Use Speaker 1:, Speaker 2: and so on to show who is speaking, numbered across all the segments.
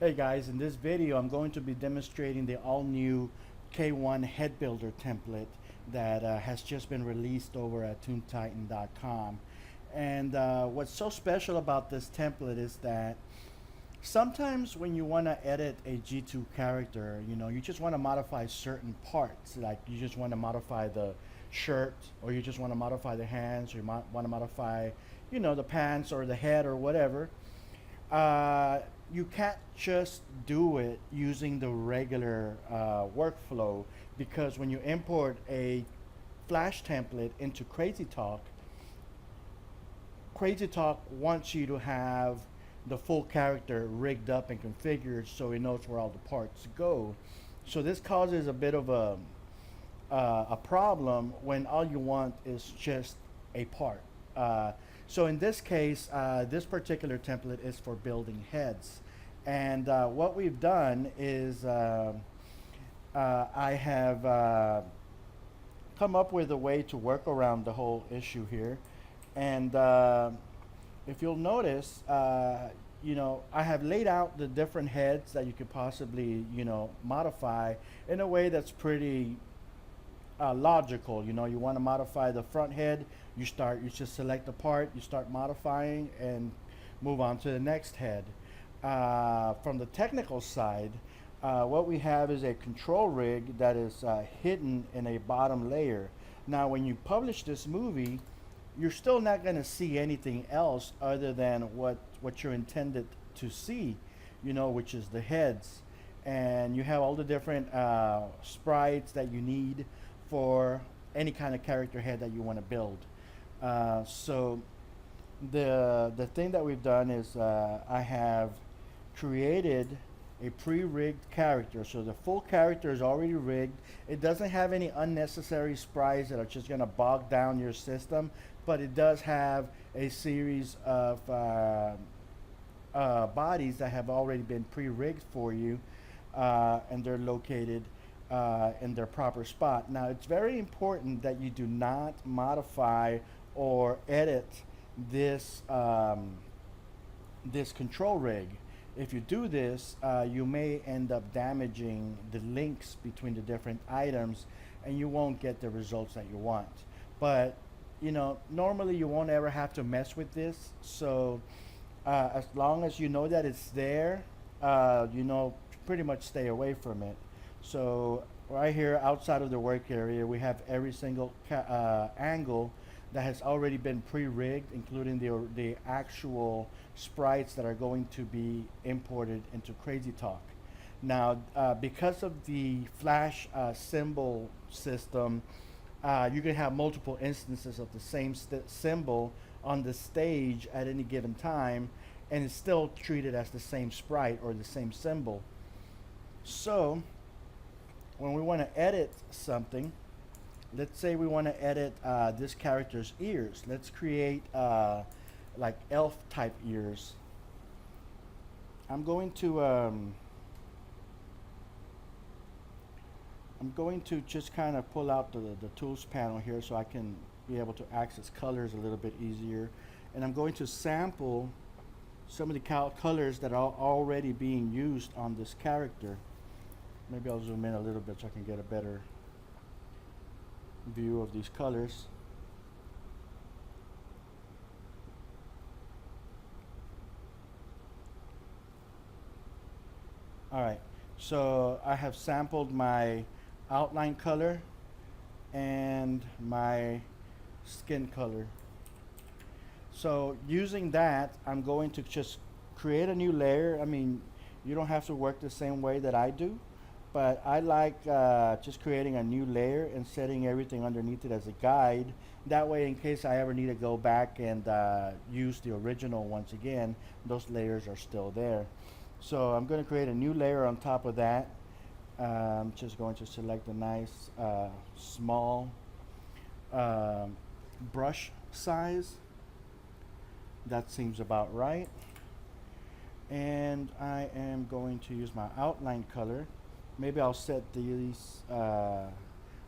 Speaker 1: Hey guys, in this video I'm going to be demonstrating the all-new K1 head builder template that has just been released over at toontitan.com. And what's so special about this template is that sometimes when you want to edit a G2 character, you just want to modify certain parts. Like you just want to modify the shirt, or you just want to modify the hands, or you might want to modify, the pants or the head or whatever. You can't just do it using the regular workflow, because when you import a Flash template into Crazy Talk wants you to have the full character rigged up and configured so it knows where all the parts go. So this causes a bit of a problem when all you want is just a part. So in this case, this particular template is for building heads. And what we've done is I have come up with a way to work around the whole issue here. And if you'll notice, I have laid out the different heads that you could possibly, modify in a way that's pretty logical. You want to modify the front head, you just select the part, you start modifying and move on to the next head. From the technical side, what we have is a control rig that is hidden in a bottom layer. Now when you publish this movie, you're still not going to see anything else other than what you're intended to see, which is the heads. And you have all the different sprites that you need for any kind of character head that you want to build. So the thing that we've done is I have created a pre-rigged character. So the full character is already rigged. It doesn't have any unnecessary sprites that are just going to bog down your system, but it does have a series of bodies that have already been pre-rigged for you, and they're located in their proper spot. Now it's very important that you do not modify or edit this this control rig. If you do this, you may end up damaging the links between the different items, and you won't get the results that you want. But normally you won't ever have to mess with this. So as long as you know that it's there, pretty much stay away from it. So right here outside of the work area, we have every single angle that has already been pre-rigged, including the actual sprites that are going to be imported into Crazy Talk. Now, because of the Flash symbol system, you can have multiple instances of the same symbol on the stage at any given time, and it's still treated as the same sprite or the same symbol. So when we want to edit something, let's say we want to edit this character's ears. Let's create like elf type ears. I'm going to just kind of pull out the tools panel here so I can be able to access colors a little bit easier. And I'm going to sample some of the colors that are already being used on this character. Maybe I'll zoom in a little bit so I can get a better view of these colors. Alright, so I have sampled my outline color and my skin color. So using that, I'm going to just create a new layer. I mean, you don't have to work the same way that I do, but I like just creating a new layer and setting everything underneath it as a guide. That way, in case I ever need to go back and use the original once again, those layers are still there. So I'm going to create a new layer on top of that. I'm just going to select a nice small brush size. That seems about right. And I am going to use my outline color. Maybe I'll set these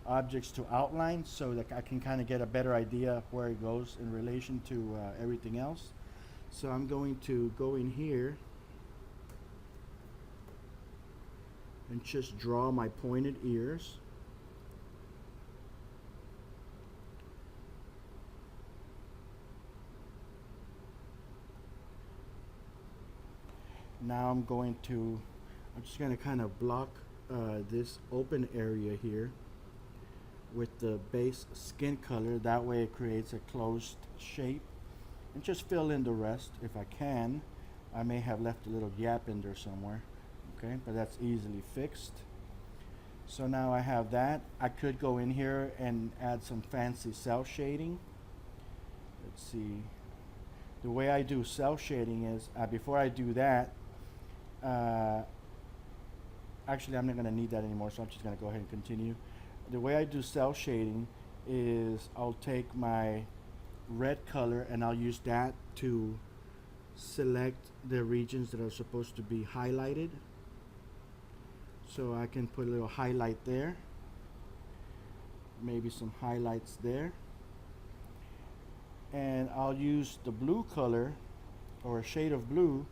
Speaker 1: objects to outline so that I can kind of get a better idea of where it goes in relation to everything else. So I'm going to go in here and just draw my pointed ears. Now I'm just going to kind of block this open area here with the base skin color. That way it creates a closed shape, and just fill in the rest if I can. I may have left a little gap in there somewhere, okay, but that's easily fixed. So now I have that. I could go in here and add some fancy cell shading. Let's see. The way I do cell shading is, before I do that, actually I'm not going to need that anymore, so I'm just going to go ahead and continue. The way I do cell shading is I'll take my red color and I'll use that to select the regions that are supposed to be highlighted. So I can put a little highlight there, maybe some highlights there, and I'll use the blue color or a shade of blue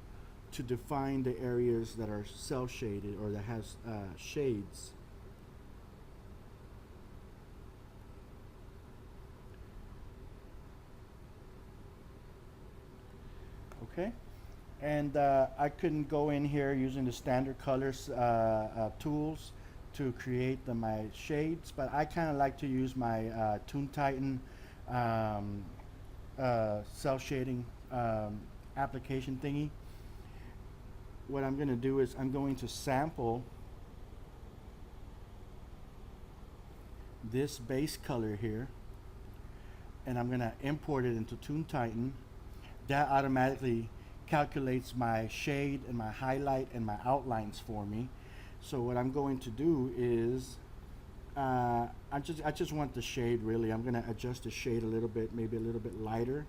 Speaker 1: to define the areas that are cell shaded or that has shades. Okay, and I couldn't go in here using the standard colors tools to create my shades, but I kind of like to use my Toon Titan cell shading application thingy. What I'm going to do is I'm going to sample this base color here, and I'm going to import it into Toon Titan. That automatically calculates my shade and my highlight and my outlines for me. So what I'm going to do is I just want the shade, really. I'm going to adjust the shade a little bit, maybe a little bit lighter.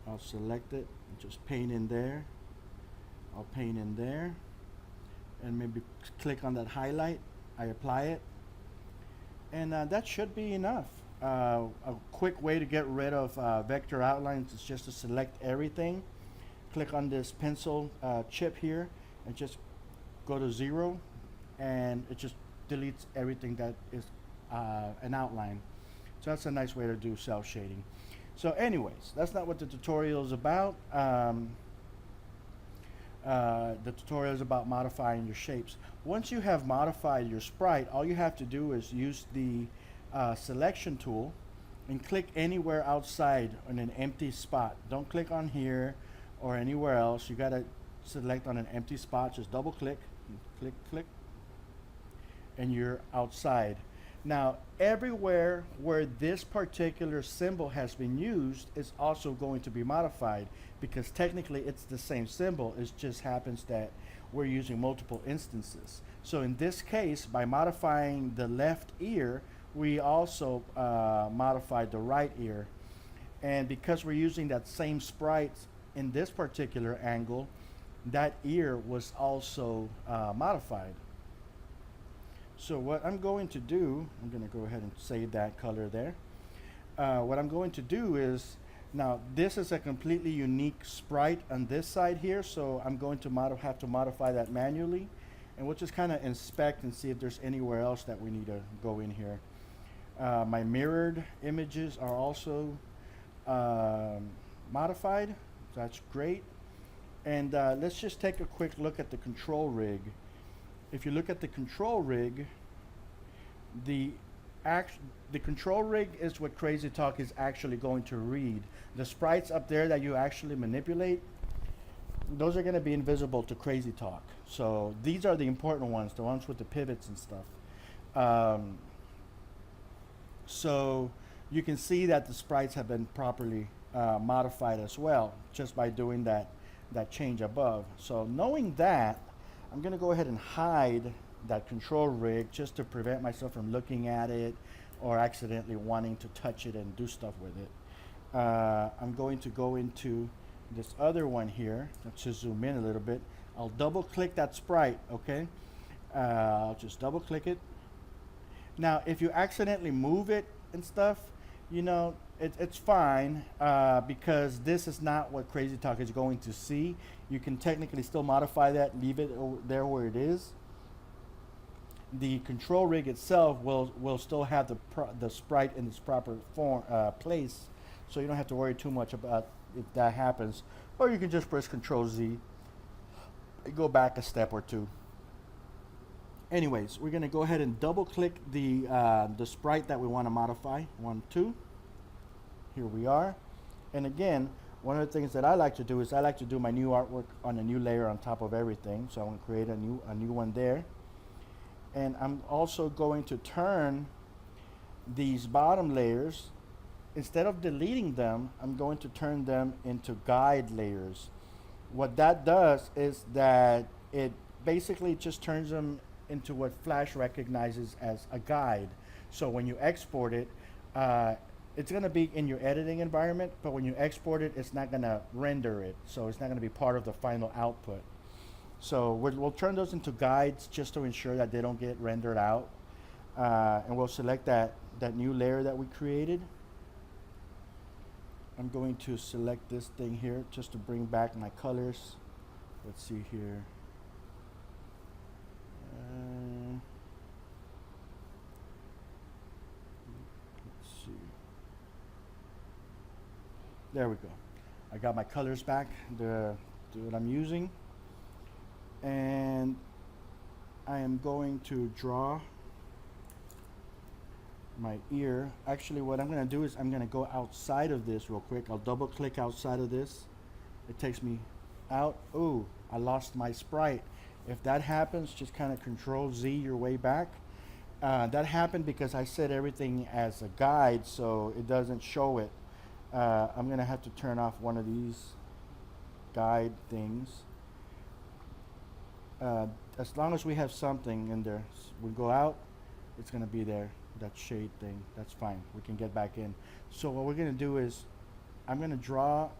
Speaker 1: I'll select it and just paint in there. I'll paint in there and maybe click on that highlight. I apply it, and that should be enough. A quick way to get rid of vector outlines is just to select everything, click on this pencil chip here, and just go to 0, and it just deletes everything that is an outline. So that's a nice way to do cell shading. So anyways, that's not what the tutorial is about. The tutorial is about modifying your shapes. Once you have modified your sprite, all you have to do is use the selection tool and click anywhere outside on an empty spot. Don't click on here or anywhere else. You got to select on an empty spot. Just double click, click, click, and you're outside. Now, everywhere where this particular symbol has been used is also going to be modified, because technically it's the same symbol. It just happens that we're using multiple instances. So in this case, by modifying the left ear, we also modified the right ear. And because we're using that same sprite in this particular angle, that ear was also modified. So what I'm going to do, I'm going to go ahead and save that color there. What I'm going to do is, now this is a completely unique sprite on this side here, so I'm going to have to modify that manually, and we'll just kind of inspect and see if there's anywhere else that we need to go in here. My mirrored images are also modified. That's great. And let's just take a quick look at the control rig. If you look at the control rig, the control rig is what Crazy Talk is actually going to read. The sprites up there that you actually manipulate, those are going to be invisible to Crazy Talk. So these are the important ones, the ones with the pivots and stuff. So you can see that the sprites have been properly modified as well, just by doing that change above. So knowing that, I'm going to go ahead and hide that control rig just to prevent myself from looking at it or accidentally wanting to touch it and do stuff with it. I'm going to go into this other one here. Let's just zoom in a little bit. I'll double click that sprite, okay? I'll just double click it. Now, if you accidentally move it and stuff, You know, it's fine because this is not what Crazy Talk is going to see. You can technically still modify that, leave it there where it is. The control rig itself will still have the sprite in its proper form place, so you don't have to worry too much about if that happens. Or you can just press Control Z, go back a step or two. Anyways, we're gonna go ahead and double click the sprite that we want to modify. 1, 2. Here we are. And again, one of the things that I like to do is I like to do my new artwork on a new layer on top of everything. So I'm gonna create a new one there. And I'm also going to turn these bottom layers, instead of deleting them, I'm going to turn them into guide layers. What that does is that it basically just turns them into what Flash recognizes as a guide. So when you export it, it's going to be in your editing environment, but when you export it, it's not going to render it. So it's not going to be part of the final output. So we'll turn those into guides just to ensure that they don't get rendered out. And we'll select that new layer that we created. I'm going to select this thing here just to bring back my colors. Let's see here. Let's see. There we go. I got my colors back, the what I'm using. And I am going to draw my ear. Actually, what I'm going to do is I'm going to go outside of this real quick. I'll double click outside of this. It takes me out. Ooh, I lost my sprite. If that happens, just kind of Control Z your way back. That happened because I set everything as a guide, so it doesn't show it. I'm going to have to turn off one of these guide things. As long as we have something in there, we go out, it's going to be there. That shade thing, that's fine. We can get back in. So what we're going to do is I'm going to drop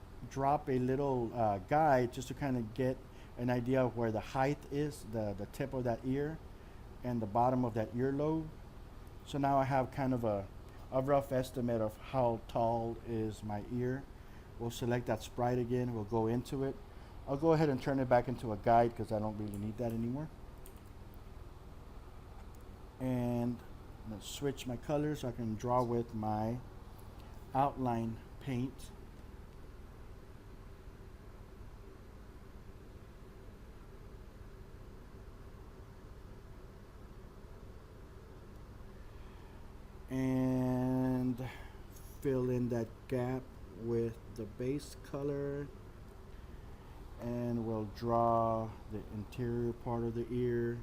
Speaker 1: a little guide just to kind of get an idea of where the height is, the tip of that ear and the bottom of that earlobe. So now I have kind of a rough estimate of how tall is my ear. We'll select that sprite again. We'll go into it. I'll go ahead and turn it back into a guide because I don't really need that anymore. And I'm going to switch my colors so I can draw with my outline paint. And fill in that gap with the base color. And we'll draw the interior part of the ear.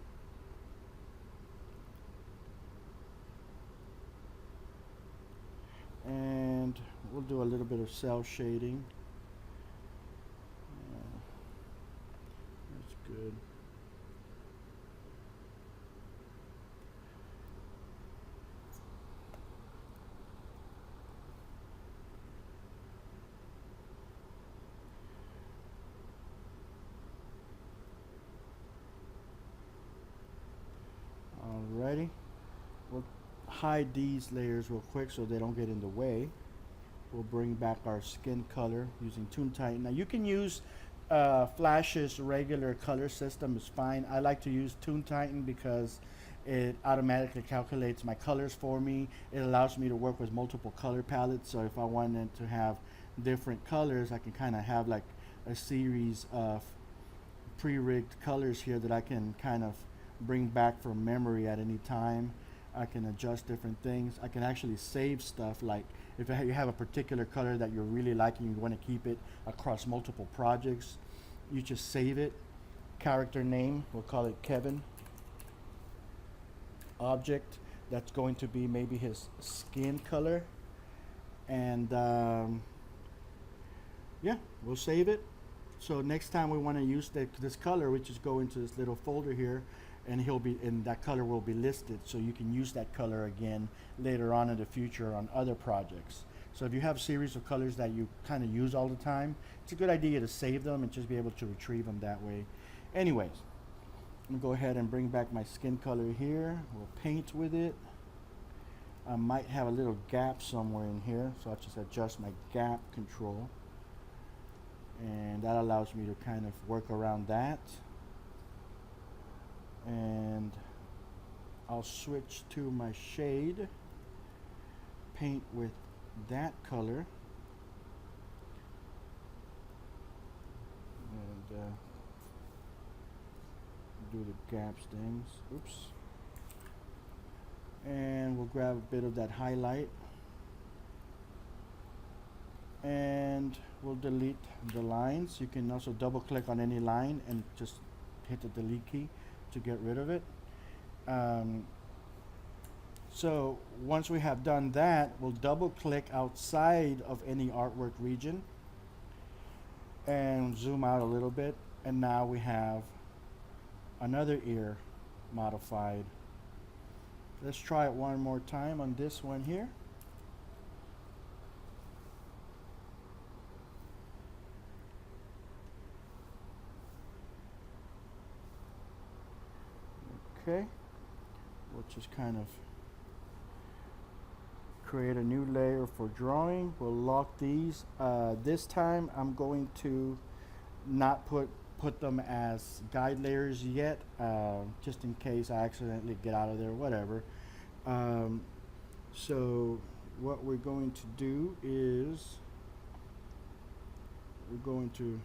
Speaker 1: And we'll do a little bit of cell shading. That's good. Alrighty. We'll hide these layers real quick so they don't get in the way. We'll bring back our skin color using Toon Titan. Now you can use Flash's regular color system, is fine. I like to use Toon Titan because it automatically calculates my colors for me. It allows me to work with multiple color palettes, so if I wanted to have different colors, I can kind of have like a series of pre-rigged colors here that I can kind of bring back from memory at any time. I can adjust different things. I can actually save stuff, like if you have a particular color that you're really liking, you want to keep it across multiple projects, you just save it. Character name, we'll call it Kevin. Object, that's going to be maybe his skin color. And yeah, we'll save it. So next time we want to use this color, we just go into this little folder here, and that color will be listed, so you can use that color again later on in the future on other projects. So if you have a series of colors that you kind of use all the time, it's a good idea to save them and just be able to retrieve them that way. Anyways, I'm gonna go ahead and bring back my skin color here. We'll paint with it, I might have a little gap somewhere in here, so I'll just adjust my gap control, and that allows me to kind of work around that. And I'll switch to my shade, paint with that color, and do the gaps things. Oops. And we'll grab a bit of that highlight, and we'll delete the lines. You can also double click on any line and just hit the delete key to get rid of it. So once we have done that, we'll double click outside of any artwork region and zoom out a little bit, and now we have another ear modified. Let's try it one more time on this one here. Okay, we'll just kind of create a new layer for drawing. We'll lock these. This time I'm going to not put them as guide layers yet, just in case I accidentally get out of there, whatever. So what we're going to do is we're going to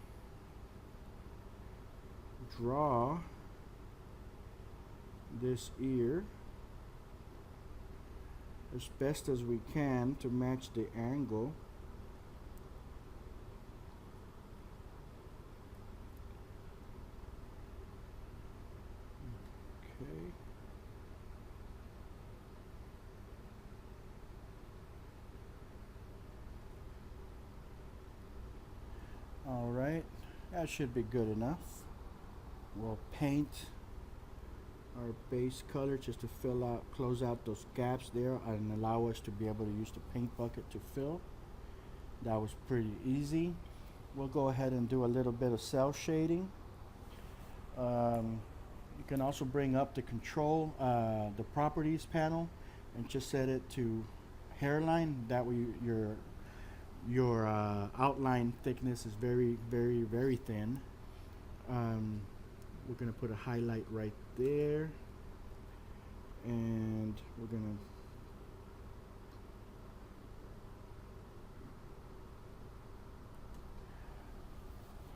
Speaker 1: draw this ear as best as we can to match the angle. Okay. All right, that should be good enough. We'll paint our base color just to fill out, close out those gaps there, and allow us to be able to use the paint bucket to fill. That was pretty easy. We'll go ahead and do a little bit of cell shading. You can also bring up the control, the properties panel, and just set it to hairline. That way your outline thickness is very, very, very thin. We're going to put a highlight right there, and we're going to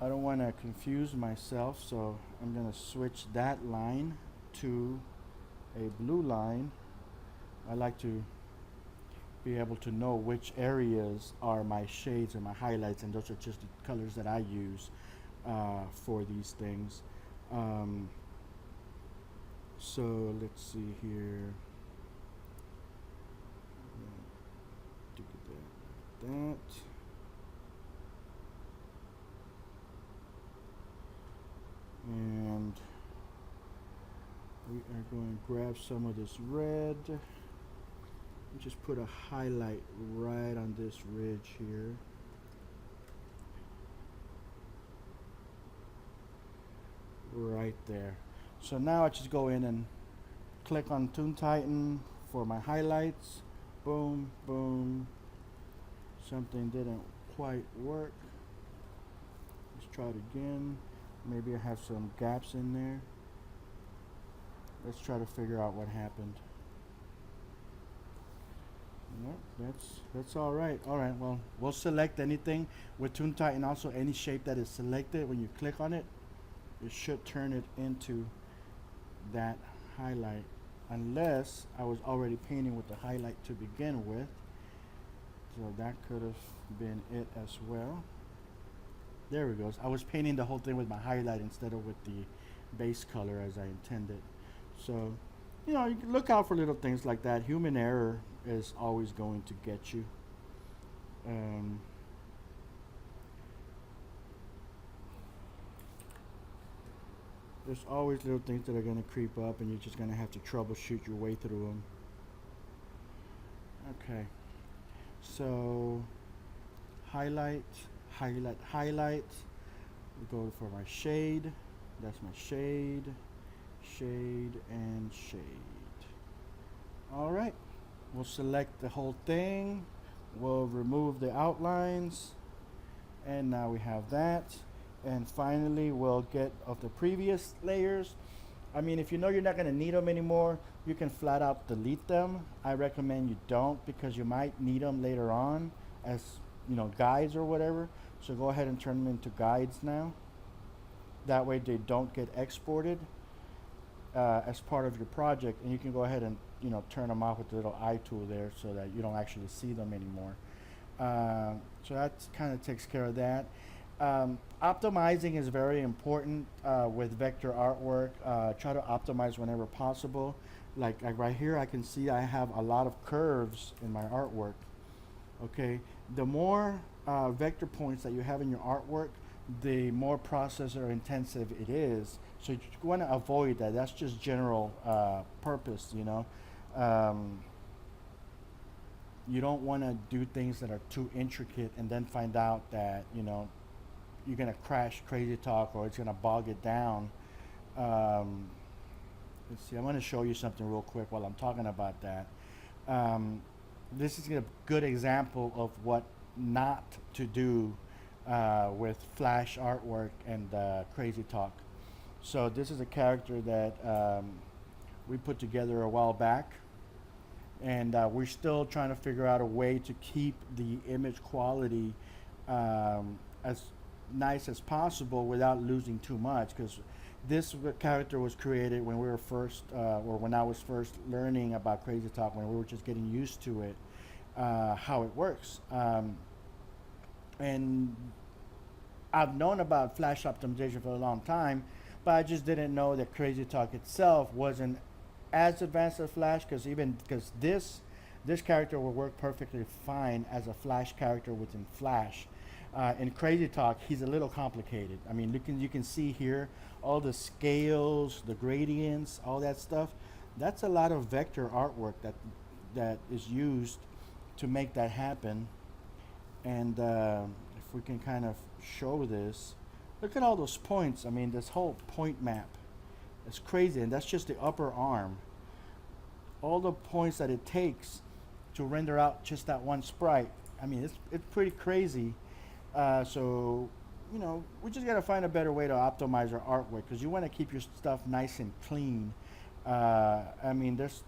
Speaker 1: I don't want to confuse myself, so I'm going to switch that line to a blue line. I like to be able to know which areas are my shades and my highlights, and those are just the colors that I use for these things. So let's see here. Do that, like that. And we are going to grab some of this red and just put a highlight right on this ridge here. Right there. So now I just go in and click on Toon Titan for my highlights. Boom, boom. Something didn't quite work. Let's try it again. Maybe I have some gaps in there. Let's try to figure out what happened. Yep, that's all right. All right, well, we'll select anything with Toon Titan. Also, any shape that is selected, when you click on it, it should turn it into that highlight, unless I was already painting with the highlight to begin with. So that could have been it as well. There we go. I was painting the whole thing with my highlight instead of with the base color as I intended. So, you know, you can look out for little things like that. Human error is always going to get you. There's always little things that are going to creep up, and you're just going to have to troubleshoot your way through them. Okay. So, highlight, highlight, highlight. We go for my shade. That's my shade, shade, and shade. All right. We'll select the whole thing. We'll remove the outlines. And now we have that. And finally, we'll get of the previous layers. I mean, if you know you're not going to need them anymore, you can flat out delete them. I recommend you don't because you might need them later on as, guides or whatever. So go ahead and turn them into guides now. That way they don't get exported as part of your project, and you can go ahead and turn them off with the little eye tool there so that you don't actually see them anymore. So that kind of takes care of that. Optimizing is very important with vector artwork. Try to optimize whenever possible. Like right here, I can see I have a lot of curves in my artwork. Okay, the more vector points that you have in your artwork, the more processor intensive it is. So you want to avoid that. That's just general purpose, you don't want to do things that are too intricate and then find out that you're going to crash Crazy Talk or it's going to bog it down. Let's see, I'm going to show you something real quick while I'm talking about that. This is a good example of what not to do with Flash artwork and Crazy Talk. So this is a character that we put together a while back, and we're still trying to figure out a way to keep the image quality as nice as possible without losing too much, because this character was created when we were first, or when I was first learning about Crazy Talk, when we were just getting used to it, how it works. And I've known about Flash optimization for a long time, but I just didn't know that Crazy Talk itself wasn't as advanced as Flash, because this character will work perfectly fine as a Flash character within Flash. In Crazy Talk, he's a little complicated. I mean, you can see here all the scales, the gradients, all that stuff. That's a lot of vector artwork that is used to make that happen. And if we can kind of show this, look at all those points. I mean, this whole point map is crazy, and that's just the upper arm. All the points that it takes to render out just that one sprite. I mean, it's pretty crazy. So, we just got to find a better way to optimize our artwork, because you want to keep your stuff nice and clean. I mean, there's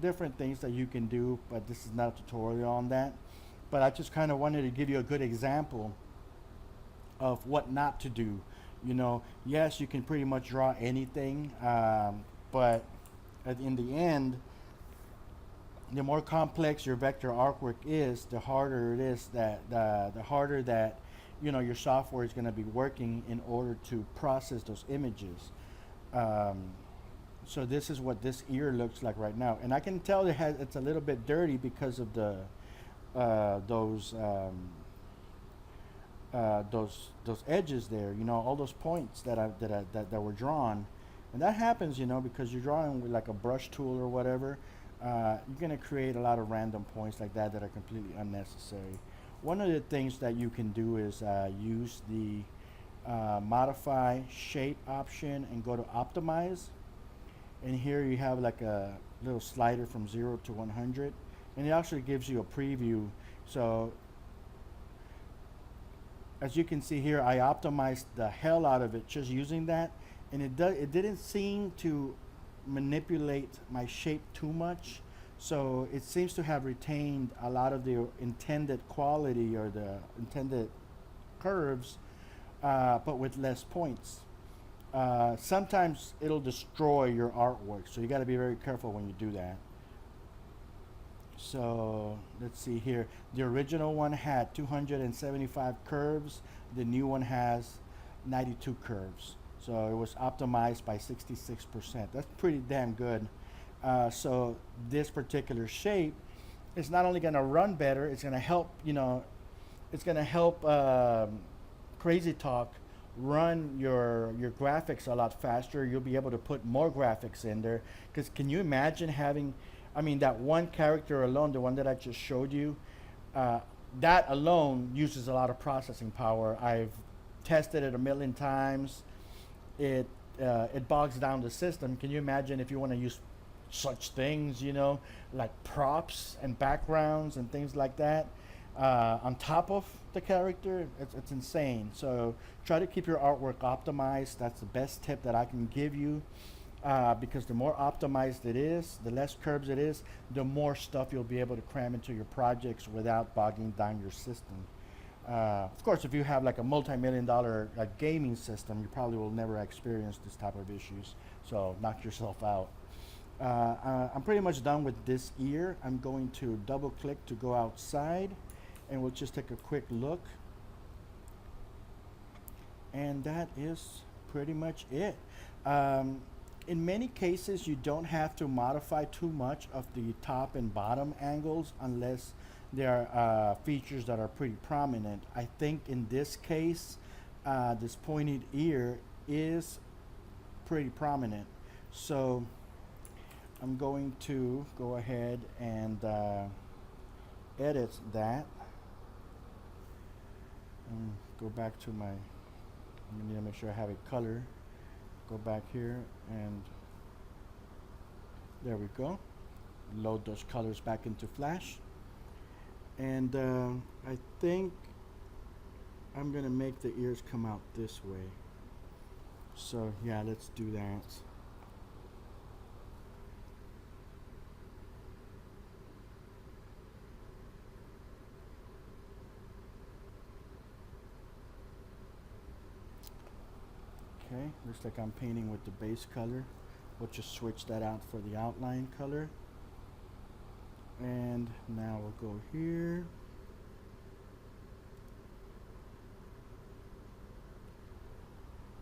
Speaker 1: different things that you can do, but this is not a tutorial on that. But I just kind of wanted to give you a good example of what not to do. Yes, you can pretty much draw anything, but in the end, the more complex your vector artwork is, the harder it is the harder that your software is going to be working in order to process those images. So this is what this ear looks like right now, and I can tell it's a little bit dirty because of the those edges there. All those points that were drawn, and that happens because you're drawing with like a brush tool or whatever. You're going to create a lot of random points like that are completely unnecessary. One of the things that you can do is use the modify shape option and go to optimize. And here you have like a little slider from 0 to 100. And it actually gives you a preview. So as you can see here, I optimized the hell out of it just using that. And it didn't seem to manipulate my shape too much, so it seems to have retained a lot of the intended quality or the intended curves, but with less points. Sometimes it'll destroy your artwork, so you got to be very careful when you do that. So let's see here, the original one had 275 curves, the new one has 92 curves. So it was optimized by 66%. That's pretty damn good. So this particular shape is not only going to run better, it's going to help, it's going to help Crazy Talk run your graphics a lot faster. You'll be able to put more graphics in there. Because can you imagine having, that one character alone, the one that I just showed you, that alone uses a lot of processing power. I've tested it a million times. It bogs down the system. Can you imagine if you want to use such things, like props and backgrounds and things like that on top of the character. It's insane. So try to keep your artwork optimized. That's the best tip that I can give you. Because the more optimized it is, the less curves it is, the more stuff you'll be able to cram into your projects without bogging down your system. Of course, if you have like a multi-million dollar gaming system, you probably will never experience this type of issues. So knock yourself out. I'm pretty much done with this ear. I'm going to double click to go outside, and we'll just take a quick look. And that is pretty much it. In many cases, you don't have to modify too much of the top and bottom angles unless there are features that are pretty prominent. I think in this case, this pointed ear is pretty prominent. So I'm going to go ahead and edit that. And go back to my, I need to make sure I have a color. Go back here and there we go. Load those colors back into Flash. And I think I'm gonna make the ears come out this way. So yeah, let's do that. Okay, looks like I'm painting with the base color. We'll just switch that out for the outline color. And now we'll go here.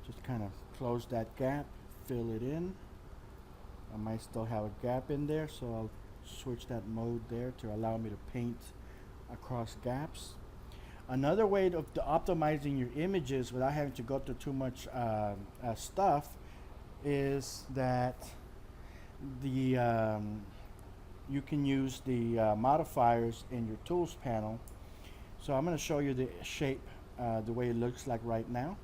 Speaker 1: Just kind of close that gap, fill it in. I might still have a gap in there, so I'll switch that mode there to allow me to paint across gaps. Another way of optimizing your images without having to go through too much stuff is that the you can use the modifiers in your tools panel. So I'm going to show you the shape the way it looks like right now.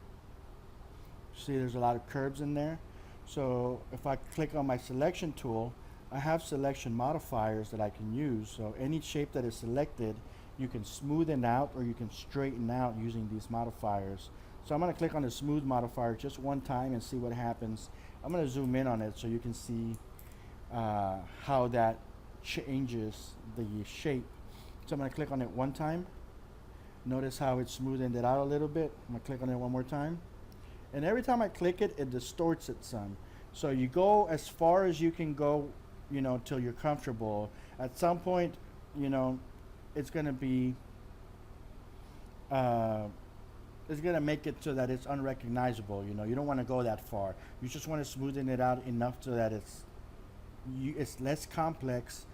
Speaker 1: See, there's a lot of curves in there. So if I click on my selection tool, I have selection modifiers that I can use. So any shape that is selected, you can smoothen out or you can straighten out using these modifiers. So I'm going to click on the smooth modifier just one time and see what happens. I'm going to zoom in on it so you can see how that changes the shape. So I'm going to click on it one time. Notice how it smoothened it out a little bit. I'm going to click on it one more time. And every time I click it, it distorts it some. So you go as far as you can go, till you're comfortable. At some point, it's going to be it's going to make it so that it's unrecognizable. You don't want to go that far. You just want to smoothen it out enough so that it's less complex,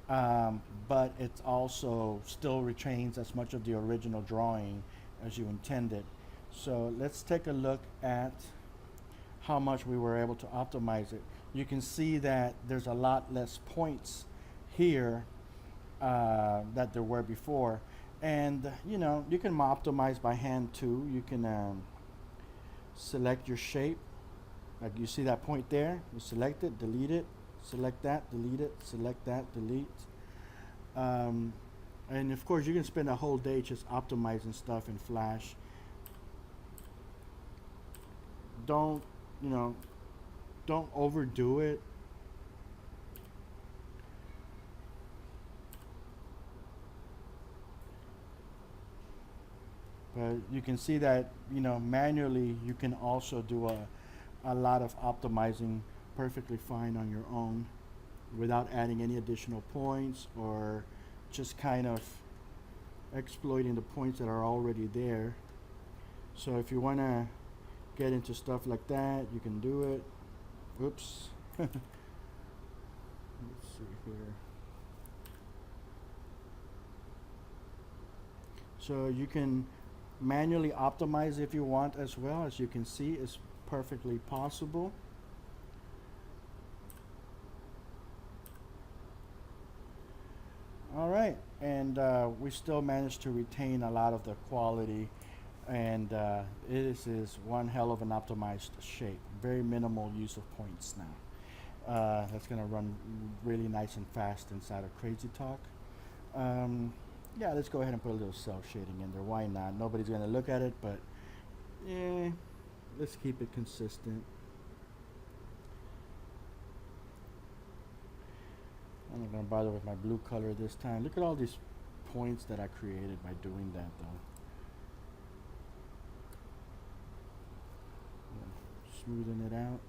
Speaker 1: but it also still retains as much of the original drawing as you intended. So let's take a look at how much we were able to optimize it. You can see that there's a lot less points here that there were before. And you can optimize by hand too. You can select your shape. Like you see that point there, you select it, delete it, select that, delete it, select that, delete. And of course you can spend a whole day just optimizing stuff in Flash. Don't overdo it. But you can see that, manually you can also do a lot of optimizing perfectly fine on your own without adding any additional points or just kind of exploiting the points that are already there. So if you want to get into stuff like that, you can do it. Oops. Let's see here. So you can manually optimize if you want as well. As you can see, it's perfectly possible. All right, and we still managed to retain a lot of the quality, and this is one hell of an optimized shape. Very minimal use of points now. That's gonna run really nice and fast inside of Crazy Talk. Um, yeah, let's go ahead and put a little cell shading in there. Why not? Nobody's gonna look at it, but yeah, let's keep it consistent. I'm not gonna bother with my blue color this time. Look at all these points that I created by doing that, though. Smoothing it out.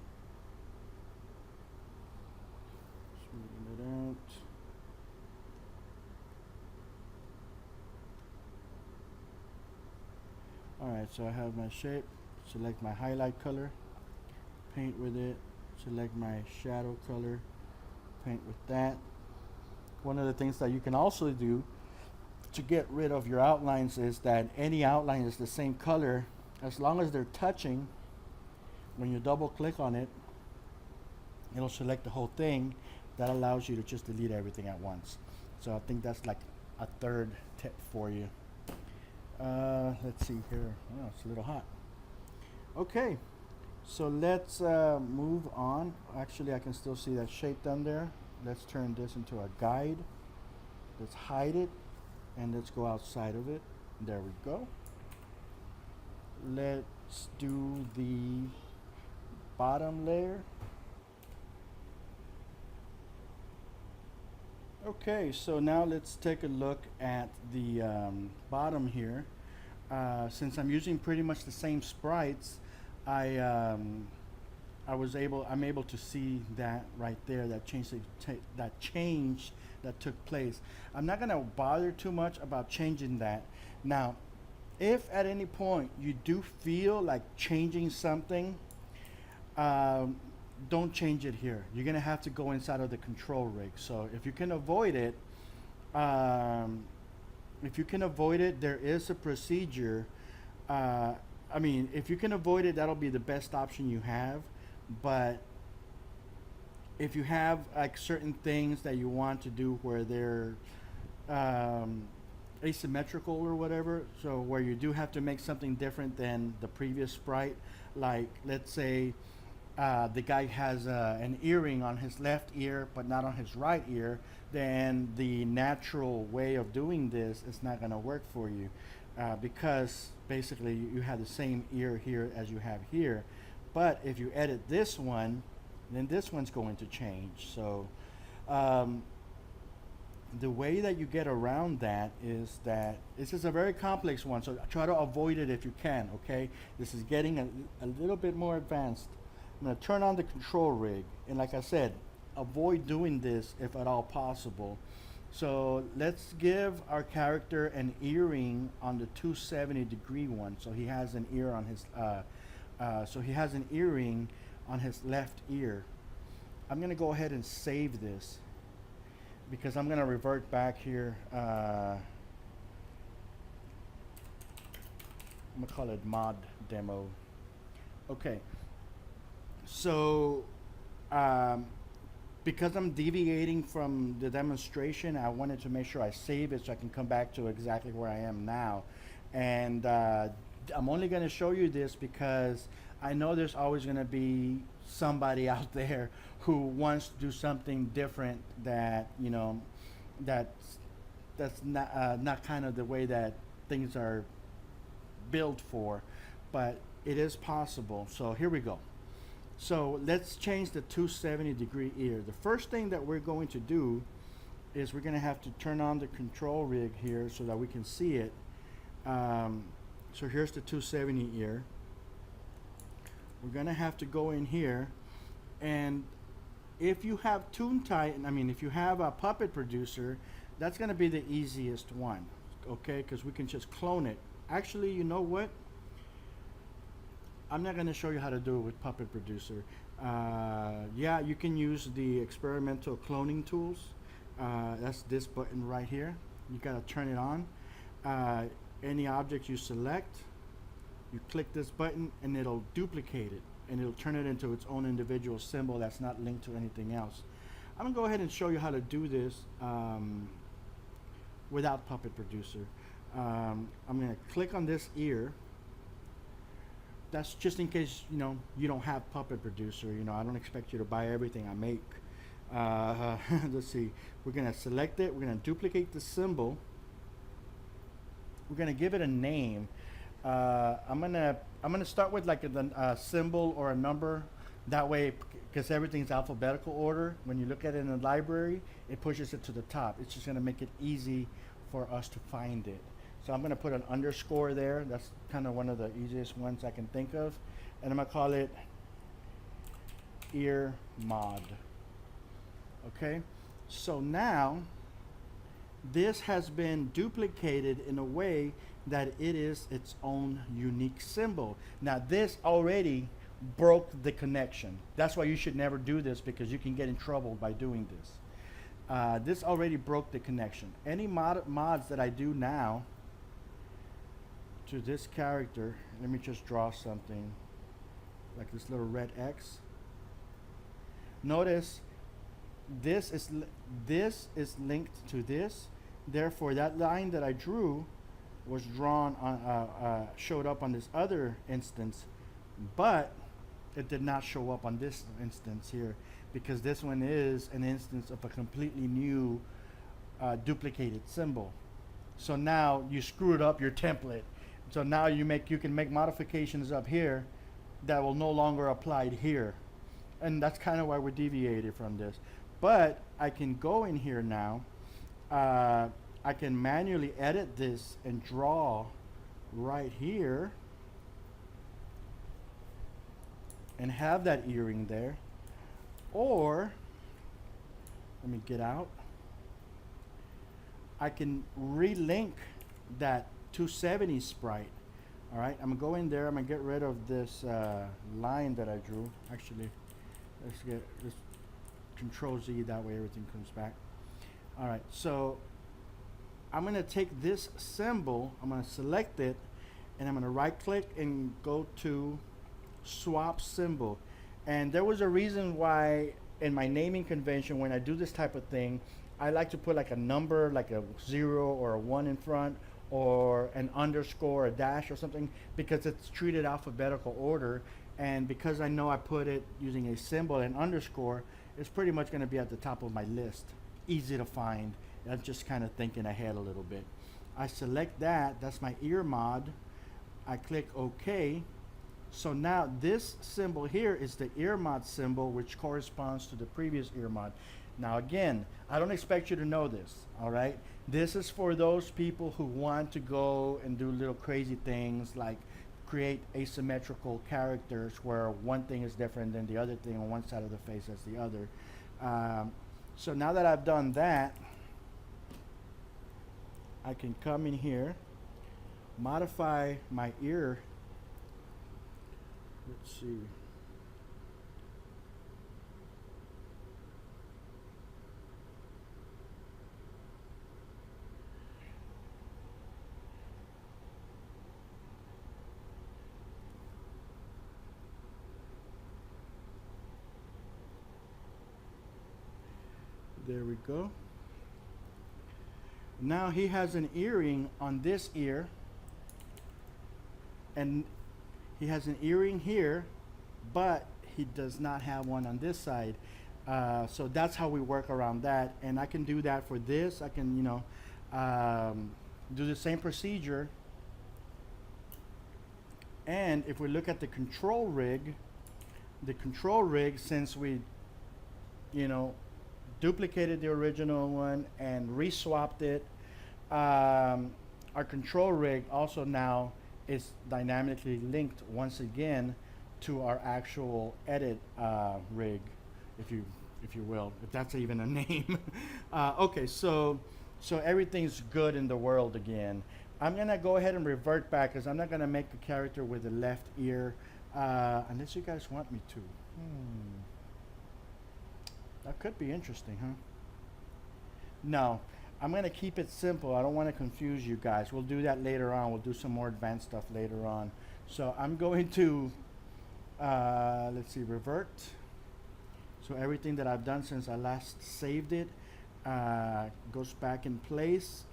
Speaker 1: Smoothing it out. Alright, so I have my shape. Select my highlight color. Paint with it. Select my shadow color. Paint with that. One of the things that you can also do to get rid of your outlines is that any outline is the same color as long as they're touching. When you double click on it, it'll select the whole thing. That allows you to just delete everything at once. So I think that's like a third tip for you. Let's see here. Oh, it's a little hot. Okay, so let's move on. Actually, I can still see that shape down there. Let's turn this into a guide. Let's hide it, and let's go outside of it. There we go. Let's do the bottom layer. Okay, so now let's take a look at the bottom here. Since I'm using pretty much the same sprites, I'm able to see that right there, that change that took place. I'm not gonna bother too much about changing that. Now, if at any point you do feel like changing something, don't change it here. You're gonna have to go inside of the control rig. So if you can avoid it, there is a procedure. If you can avoid it, that'll be the best option you have. But if you have like certain things that you want to do where they're asymmetrical or whatever, so where you do have to make something different than the previous sprite, like let's say the guy has an earring on his left ear but not on his right ear, then the natural way of doing this is not going to work for you because basically you have the same ear here as you have here. But if you edit this one, then this one's going to change. So the way that you get around that is that this is a very complex one, so try to avoid it if you can, okay? This is getting a little bit more advanced. I'm going to turn on the control rig, and like I said, avoid doing this if at all possible. So let's give our character an earring on the 270-degree one. So he has an ear on his earring on his left ear. I'm going to go ahead and save this because I'm going to revert back here. I'm going to call it mod demo. Okay. So because I'm deviating from the demonstration, I wanted to make sure I save it so I can come back to exactly where I am now. And I'm only going to show you this because I know there's always going to be somebody out there who wants to do something different that, you know, that's not kind of the way that things are built for, but it is possible. So here we go. So let's change the 270-degree ear. The first thing that we're going to do is we're going to have to turn on the control rig here so that we can see it. So here's the 270 ear. We're going to have to go in here, and if you have if you have a Puppet Producer, that's going to be the easiest one, okay? Because we can just clone it. Actually, you know what? I'm not going to show you how to do it with Puppet Producer. Yeah, you can use the experimental cloning tools. That's this button right here. You got to turn it on. Any object you select, you click this button and it'll duplicate it and it'll turn it into its own individual symbol that's not linked to anything else. I'm going to go ahead and show you how to do this without Puppet Producer. I'm going to click on this ear. that's just in case you don't have Puppet Producer. I don't expect you to buy everything I make. Let's see. We're gonna select it. We're gonna duplicate the symbol. We're gonna give it a name. I'm gonna start with like a symbol or a number. That way, because everything's alphabetical order. When you look at it in the library, it pushes it to the top. It's just gonna make it easy for us to find it. So I'm gonna put an underscore there. That's kind of one of the easiest ones I can think of, and I'm gonna call it ear mod. Okay, so now this has been duplicated in a way that it is its own unique symbol. Now this already broke the connection. That's why you should never do this, because you can get in trouble by doing this. This already broke the connection. Any mods that I do now to this character, let me just draw something like this little red X. Notice this is linked to this. Therefore, that line that I drew was drawn on, showed up on this other instance, but it did not show up on this instance here, because this one is an instance of a completely new duplicated symbol. So now you screwed up your template. So now you can make modifications up here that will no longer apply here, and that's kind of why we deviated from this. But I can go in here now. I can manually edit this and draw right here and have that earring there. Or, let me get out. I can relink that 270 sprite. All right, I'm gonna go in there. I'm gonna get rid of this line that I drew. Actually, let's get this Control Z. That way everything comes back. All right, so I'm gonna take this symbol. I'm gonna select it, and I'm gonna right-click and go to Swap Symbol. And there was a reason why in my naming convention, when I do this type of thing, I like to put like a number, like a 0 or a 1 in front, or an underscore, a dash or something, because it's treated alphabetical order. And because I know I put it using a symbol and underscore, it's pretty much going to be at the top of my list. Easy to find. I'm just kind of thinking ahead a little bit. I select that. That's my ear mod. I click OK. So now this symbol here is the ear mod symbol, which corresponds to the previous ear mod. Now again, I don't expect you to know this, all right? This is for those people who want to go and do little crazy things like create asymmetrical characters where one thing is different than the other thing on one side of the face as the other. So now that I've done that, I can come in here, modify my ear. Let's see. There we go. Now he has an earring on this ear, and he has an earring here, but he does not have one on this side. So that's how we work around that. And I can do that for this. I can, do the same procedure. And if we look at the control rig, since we, duplicated the original one and reswapped it, our control rig also now is dynamically linked once again to our actual edit rig, if you will, if that's even a name. Okay, so everything's good in the world again. I'm gonna go ahead and revert back, because I'm not gonna make a character with the left ear unless you guys want me to. That could be interesting, huh? No, I'm gonna keep it simple. I don't want to confuse you guys. We'll do that later on. We'll do some more advanced stuff later on. So I'm going to let's see, revert. So everything that I've done since I last saved it goes back in place.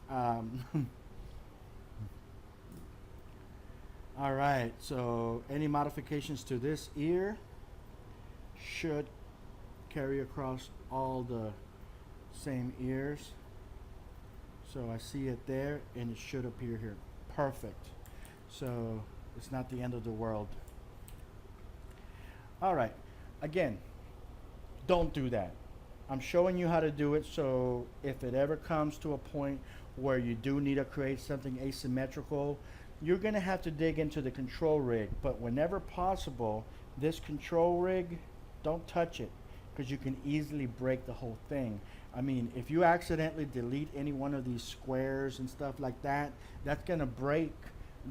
Speaker 1: All right, so any modifications to this ear should carry across all the same ears. So I see it there and it should appear here. Perfect. So it's not the end of the world. All right, again, don't do that. I'm showing you how to do it, so if it ever comes to a point where you do need to create something asymmetrical, you're going to have to dig into the control rig. But whenever possible, this control rig, don't touch it because you can easily break the whole thing. I mean, if you accidentally delete any one of these squares and stuff like that, that's going to break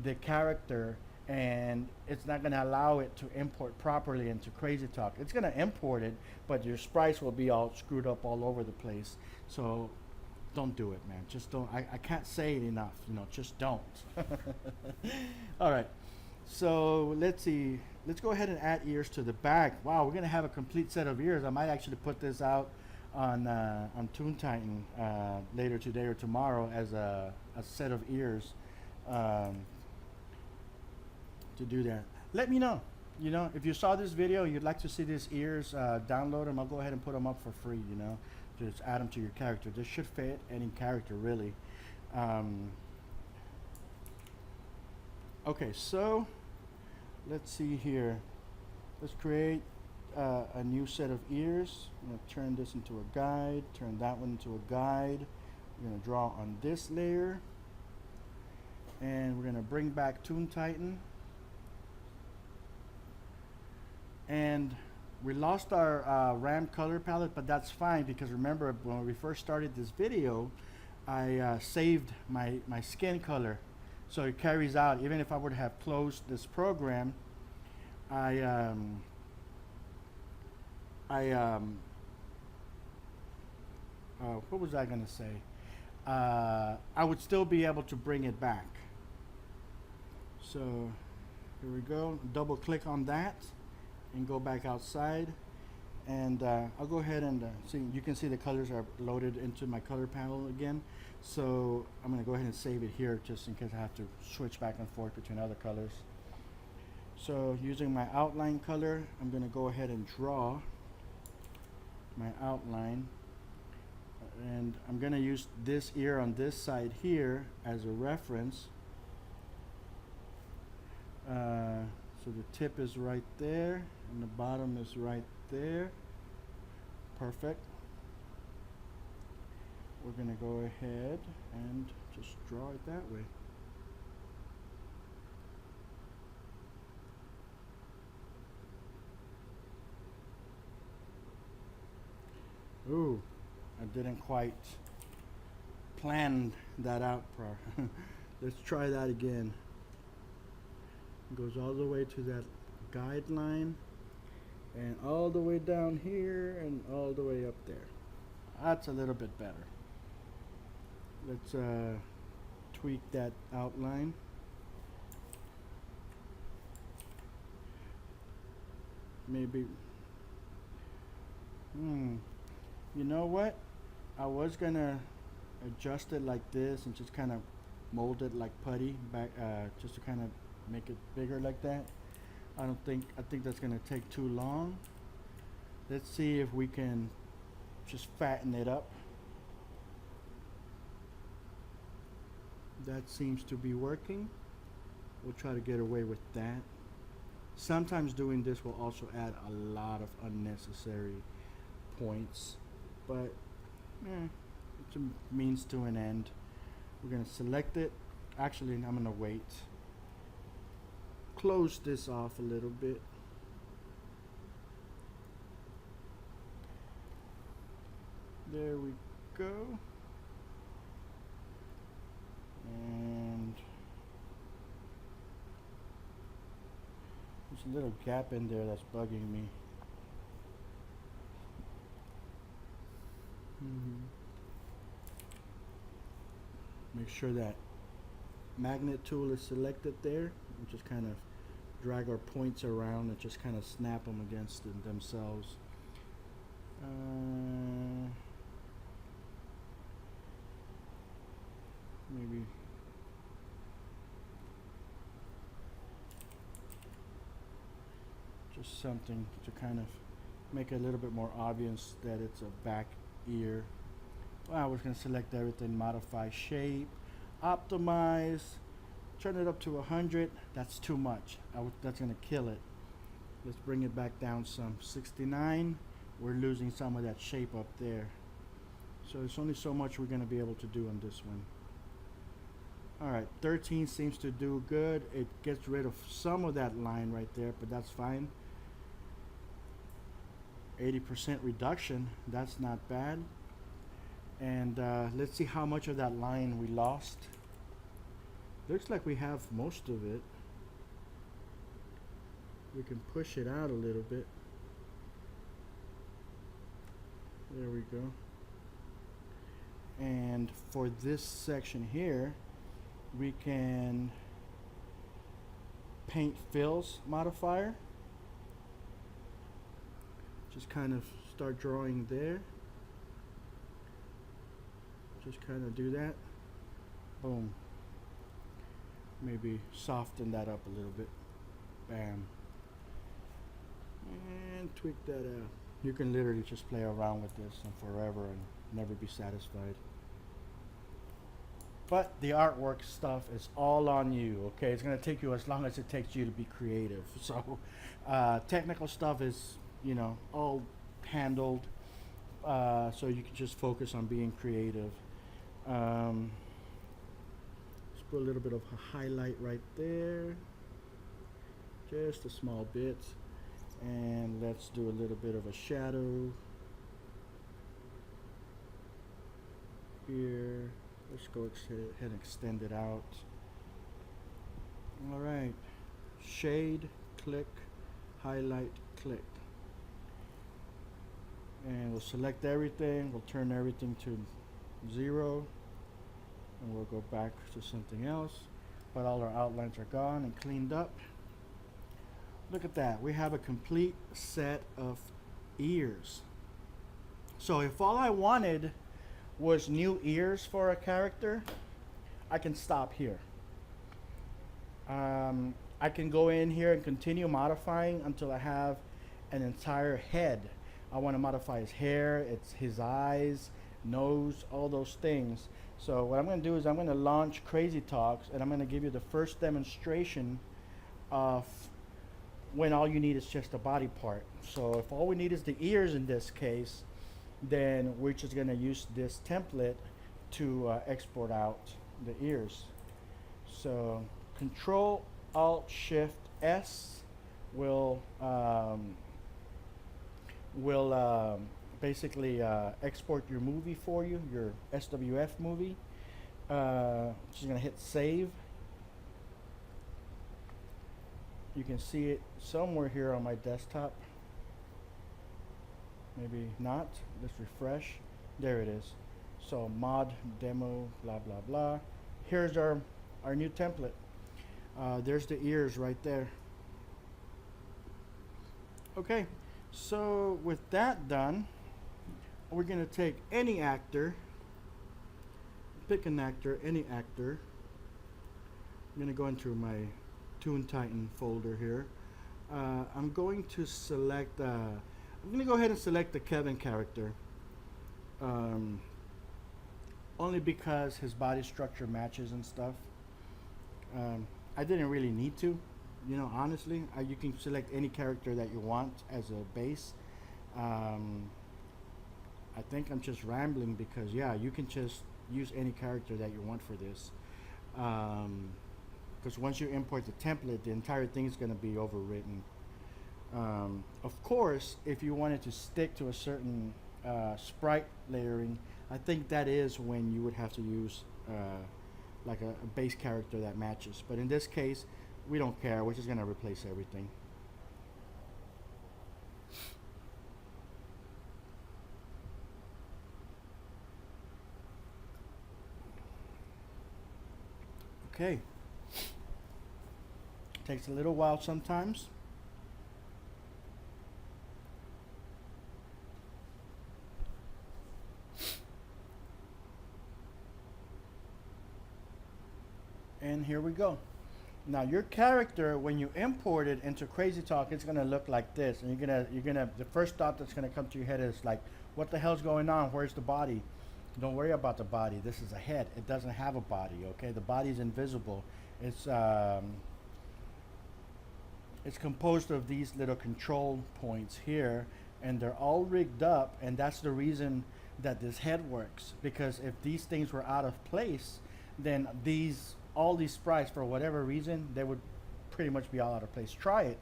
Speaker 1: the character and it's not going to allow it to import properly into Crazy Talk. It's going to import it, but your sprites will be all screwed up all over the place. So don't do it, man. Just don't. I can't say it enough. You know, just don't. All right. So let's see. Let's go ahead and add ears to the back. Wow, we're going to have a complete set of ears. I might actually put this out on Toon Titan later today or tomorrow as a set of ears. To do that, let me know. You know, if you saw this video, you'd like to see these ears, download them. I'll go ahead and put them up for free. You know, just add them to your character. This should fit any character, really. Okay, so let's see here. Let's create a new set of ears. I'm going to turn this into a guide, turn that one into a guide. We're going to draw on this layer, and we're going to bring back Toon Titan. And we lost our RAM color palette, but that's fine because remember when we first started this video, I saved my skin color, so it carries out. Even if I would have closed this program, what was I gonna say? I would still be able to bring it back. So here we go. Double click on that and go back outside, and I'll go ahead and see. You can see the colors are loaded into my color panel again, so I'm going to go ahead and save it here just in case I have to switch back and forth between other colors. So using my outline color, I'm going to go ahead and draw my outline, and I'm going to use this ear on this side here as a reference. So the tip is right there and the bottom is right there. Perfect. We're going to go ahead and just draw it that way. Ooh, I didn't quite plan that out prior. Let's try that again. Goes all the way to that guideline and all the way down here and all the way up there. That's a little bit better. Let's tweak that outline. Maybe you know what, I was gonna adjust it like this and just kind of mold it like putty back, just to kind of make it bigger like that. I think that's gonna take too long. Let's see if we can just fatten it up. That seems to be working. We'll try to get away with that. Sometimes doing this will also add a lot of unnecessary points, but it's a means to an end. We're gonna select it. Actually, I'm gonna wait. Close this off a little bit. There we go. And there's a little gap in there that's bugging me. Make sure that magnet tool is selected there, and just kind of drag our points around and just kind of snap them against themselves. Maybe Just something to kind of make it a little bit more obvious that it's a back ear. Well, we're going to select everything, modify shape, optimize, turn it up to 100. That's too much. That's going to kill it. Let's bring it back down some. 69. We're losing some of that shape up there. So there's only so much we're going to be able to do on this one. Alright, 13 seems to do good. It gets rid of some of that line right there, but that's fine. 80% reduction, that's not bad. And let's see how much of that line we lost. Looks like we have most of it. We can push it out a little bit. There we go. And for this section here, we can paint fills modifier. Just kind of start drawing there. Just kind of do that. Boom. Maybe soften that up a little bit. Bam. And tweak that out. You can literally just play around with this and forever and never be satisfied. But the artwork stuff is all on you, okay? It's going to take you as long as it takes you to be creative. So technical stuff is, you know, all handled, so you can just focus on being creative. Let's put a little bit of a highlight right there. Just a small bit. And let's do a little bit of a shadow here. Let's go ahead and extend it out. All right, shade, click, highlight, click. And we'll select everything. We'll turn everything to 0. And we'll go back to something else. But all our outlines are gone and cleaned up. Look at that. We have a complete set of ears. So if all I wanted was new ears for a character, I can stop here. I can go in here and continue modifying until I have an entire head. I want to modify his hair, it's his eyes, nose, all those things. So what I'm going to do is I'm going to launch Crazy Talks, and I'm going to give you the first demonstration of when all you need is just a body part. So if all we need is the ears in this case, then we're just going to use this template to export out the ears. So Control Alt Shift S will basically export your movie for you, your SWF movie. Just going to hit save. You can see it somewhere here on my desktop. Maybe not. Let's refresh. There it is. So mod demo blah blah blah. Here's our new template. There's the ears right there. Okay, so with that done, we're gonna take any actor, pick an actor, any actor. I'm gonna go into my Toon Titan folder here. I'm going to select I'm going to go ahead and select the Kevin character, only because his body structure matches and stuff. I didn't really need to, you know, honestly. You can select any character that you want as a base. I think I'm just rambling because, yeah, you can just use any character that you want for this. Because once you import the template, the entire thing is going to be overwritten. Of course, if you wanted to stick to a certain sprite layering, I think that is when you would have to use like a base character that matches. But in this case, we don't care. We're just going to replace everything. Okay. Takes a little while sometimes. And here we go. Now your character, when you import it into Crazy Talk, it's gonna look like this, and you're gonna the first thought that's gonna come to your head is like, what the hell's going on? Where's the body? Don't worry about the body. This is a head. It doesn't have a body. Okay, the body is invisible. It's it's composed of these little control points here, and they're all rigged up, and that's the reason that this head works. Because if these things were out of place, then all these sprites, for whatever reason, they would pretty much be all out of place. Try it.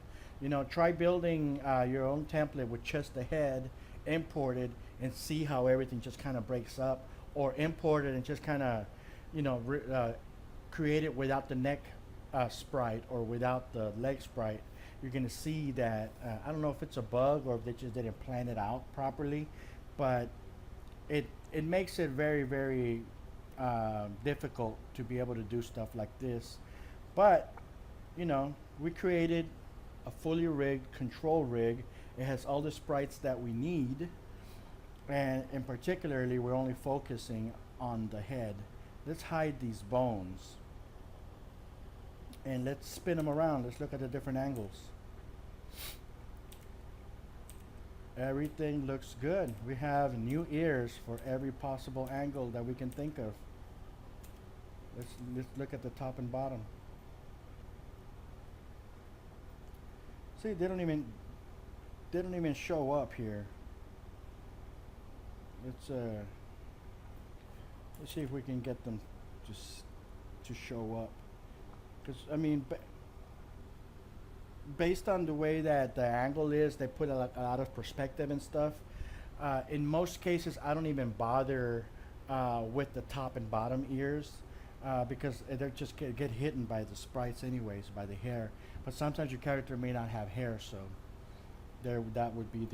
Speaker 1: Try building your own template with just the head, import it, and see how everything just kind of breaks up. Or import it and just kind of, create it without the neck sprite or without the leg sprite. You're going to see that, I don't know if it's a bug or if they just didn't plan it out properly, but it makes it very, very difficult to be able to do stuff like this. But, we created a fully rigged control rig. It has all the sprites that we need, and in particularly, we're only focusing on the head. Let's hide these bones, and let's spin them around. Let's look at the different angles. Everything looks good. We have new ears for every possible angle that we can think of. Let's look at the top and bottom. See, they don't even show up here. Let's see if we can get them just to show up. Because I mean, based on the way that the angle is, they put a lot of perspective and stuff. In most cases, I don't even bother with the top and bottom ears because they just get hidden by the sprites anyways, by the hair. But sometimes your character may not have hair, so that would be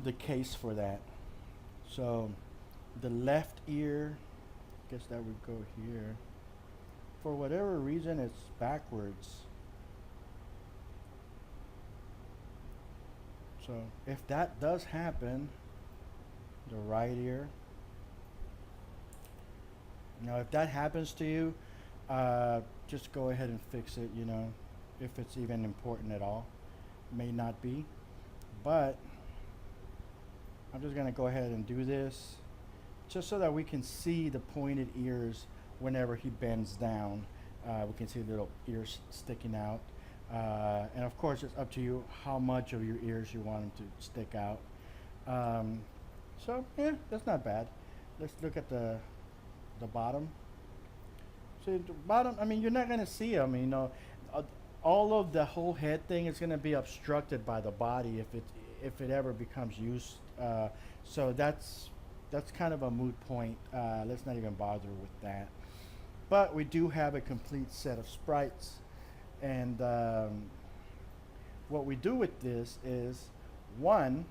Speaker 1: the case for that. So the left ear, I guess that would go here. For whatever reason, it's backwards. So if that does happen, the right ear. Now, if that happens to you, just go ahead and fix it, if it's even important at all. May not be, but I'm just going to go ahead and do this just so that we can see the pointed ears whenever he bends down. We can see little ears sticking out. And of course, it's up to you how much of your ears you want them to stick out. So, yeah, that's not bad. Let's look at the bottom. So the bottom, I mean, you're not going to see them, all of the whole head thing is going to be obstructed by the body if it ever becomes used. So that's kind of a moot point. Let's not even bother with that. But we do have a complete set of sprites, and what we do with this is, one,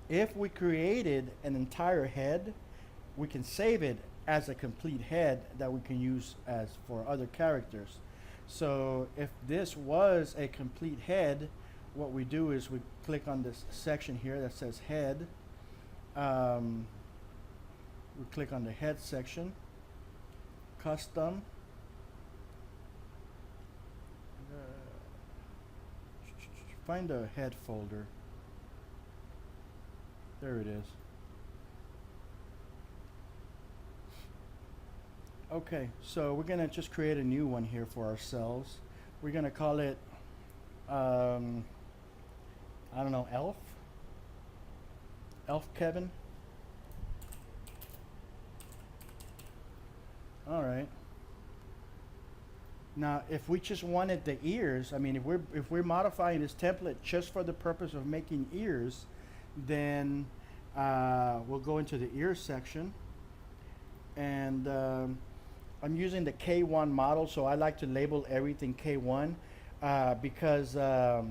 Speaker 1: if we created an entire head, we can save it as a complete head that we can use as for other characters. So if this was a complete head, what we do is we click on this section here that says head. We click on the head section, custom. Find the head folder. There it is. Okay, so we're gonna just create a new one here for ourselves. We're gonna call it, I don't know, Elf Kevin. All right. Now, if we just wanted the ears, I mean, if we're modifying this template just for the purpose of making ears, then we'll go into the ears section, and I'm using the K1 model, so I like to label everything K1 because by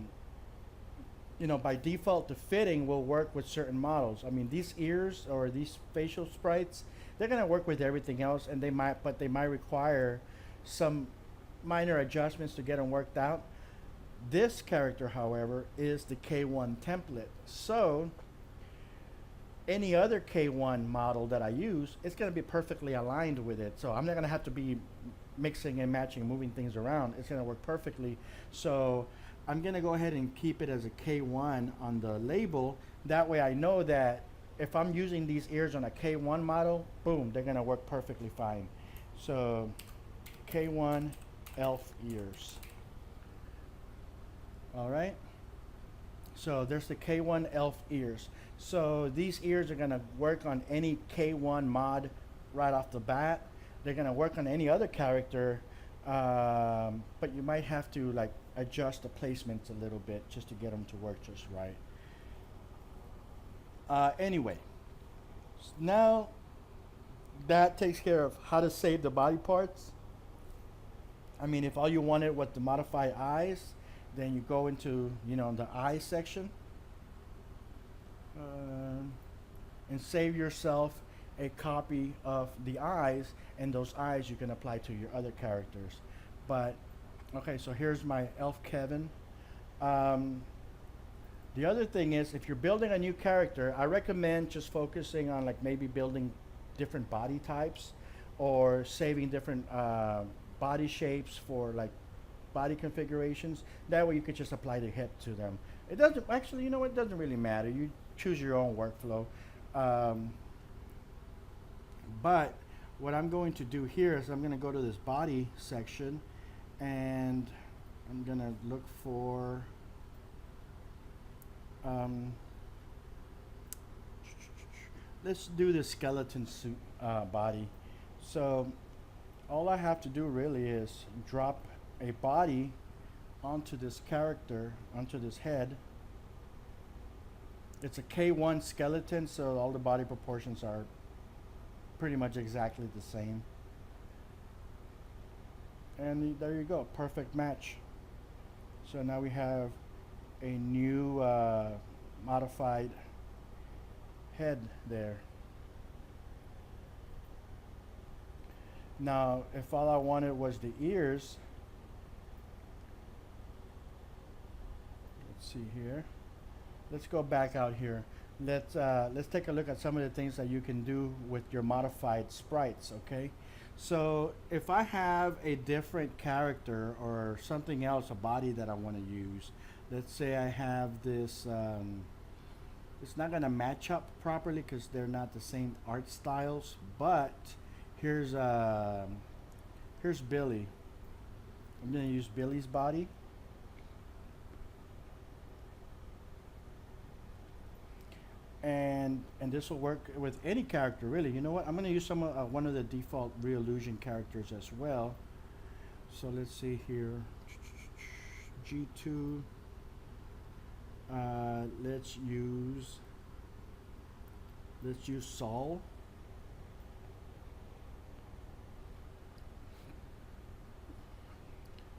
Speaker 1: default the fitting will work with certain models. I mean, these ears or these facial sprites, they're gonna work with everything else, and they might require some minor adjustments to get them worked out. This character, however, is the K1 template. So any other K1 model that I use, it's going to be perfectly aligned with it. So I'm not going to have to be mixing and matching, moving things around. It's going to work perfectly. So I'm going to go ahead and keep it as a K1 on the label. That way I know that if I'm using these ears on a K1 model, boom, they're going to work perfectly fine. So K1 elf ears. All right. So there's the K1 elf ears. So these ears are going to work on any K1 mod right off the bat. They're going to work on any other character, but you might have to like adjust the placements a little bit just to get them to work just right. Anyway, now that takes care of how to save the body parts. I mean, if all you wanted was to modify eyes, then you go into, the eye section and save yourself a copy of the eyes, and those eyes you can apply to your other characters. But, okay, so here's my Elf Kevin. The other thing is, if you're building a new character, I recommend just focusing on like maybe building different body types or saving different body shapes for like body configurations. That way you could just apply the head to them. It doesn't, actually, you know what, it doesn't really matter. You choose your own workflow. But what I'm going to do here is I'm going to go to this body section and I'm going to look for let's do the skeleton suit body. So all I have to do really is drop a body onto this character, onto this head. It's a K1 skeleton, so all the body proportions are pretty much exactly the same. And there you go, perfect match. So now we have a new modified head there. Now, if all I wanted was the ears, let's see here. Let's go back out here. Let's take a look at some of the things that you can do with your modified sprites, okay? So if I have a different character or something else, a body that I want to use, let's say I have this, it's not going to match up properly because they're not the same art styles, but here's Billy. I'm going to use Billy's body. And this will work with any character, really. You know what? I'm going to use one of the default Reallusion characters as well. So let's see here. G2. Let's use Saul.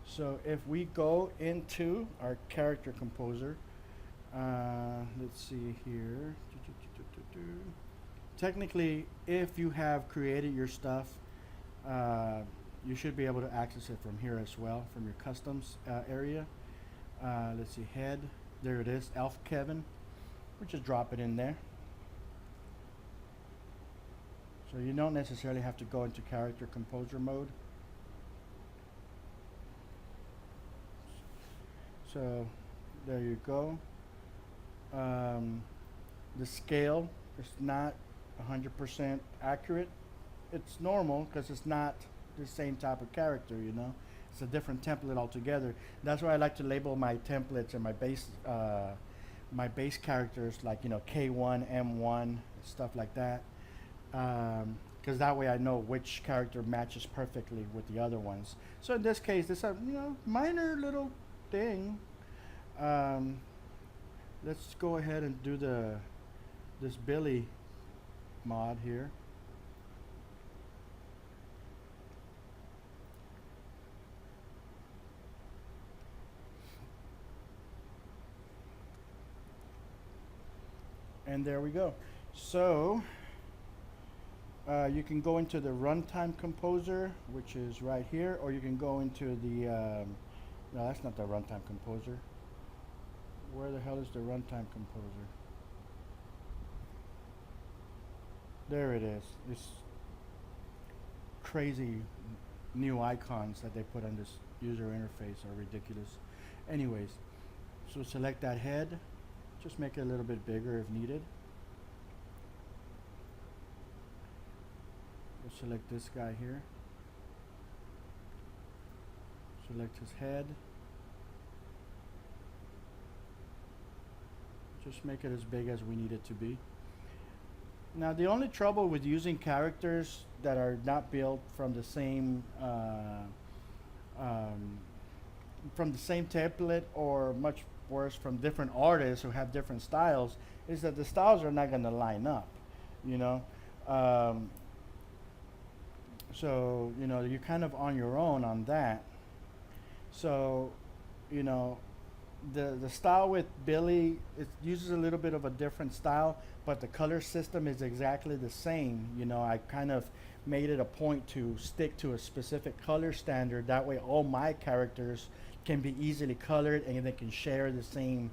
Speaker 1: So if we go into our character composer, let's see here. Technically, if you have created your stuff, you should be able to access it from here as well, from your customs area. Let's see, head. There it is, Elf Kevin. We'll just drop it in there. So you don't necessarily have to go into character composer mode. So there you go. The scale is not 100% accurate. It's normal because it's not the same type of character, you know. It's a different template altogether. That's why I like to label my templates and my base characters like, you know, K1, M1, stuff like that. Because that way I know which character matches perfectly with the other ones. So in this case, this is a, you know, minor little thing. Let's go ahead and do this Billy mod here. And there we go. So you can go into the runtime composer, which is right here, or you can go into the no, that's not the runtime composer. Where the hell is the runtime composer? There it is. It's crazy new icons that they put on this user interface are ridiculous. Anyways, so select that head. Just make it a little bit bigger if needed. We'll select this guy here. Select his head. Just make it as big as we need it to be. Now the only trouble with using characters that are not built from the same template, or much worse from different artists who have different styles, is that the styles are not going to line up, you know. Um, so you know you're kind of on your own on that. So you know the style with Billy, it uses a little bit of a different style, but the color system is exactly the same. You know, I kind of made it a point to stick to a specific color standard. That way, all my characters can be easily colored and they can share the same,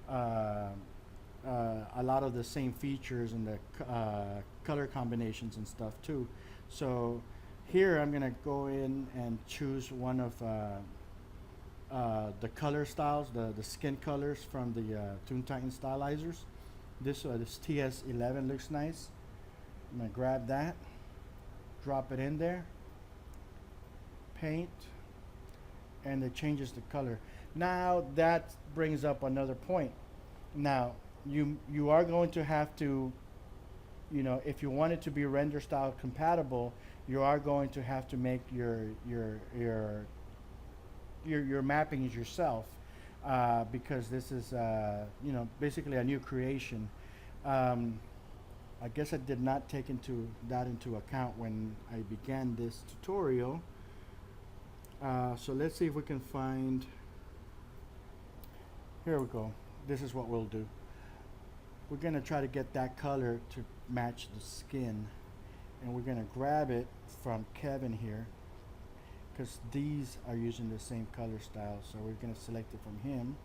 Speaker 1: a lot of the same features and the color combinations and stuff too. So here I'm gonna go in and choose one of the color styles, the skin colors from the Toon Titan stylizers. This TS11 looks nice. I'm gonna grab that, drop it in there, paint, and it changes the color. Now that brings up another point. Now you are going to have to, you know, if you want it to be render style compatible, you are going to have to make your mappings yourself, because this is you know, basically a new creation. Um, I guess I did not take into account when I began this tutorial. So let's see if we can find. Here we go. This is what we'll do. We're gonna try to get that color to match the skin, and we're gonna grab it from Kevin here, because these are using the same color style. So we're going to select it from him,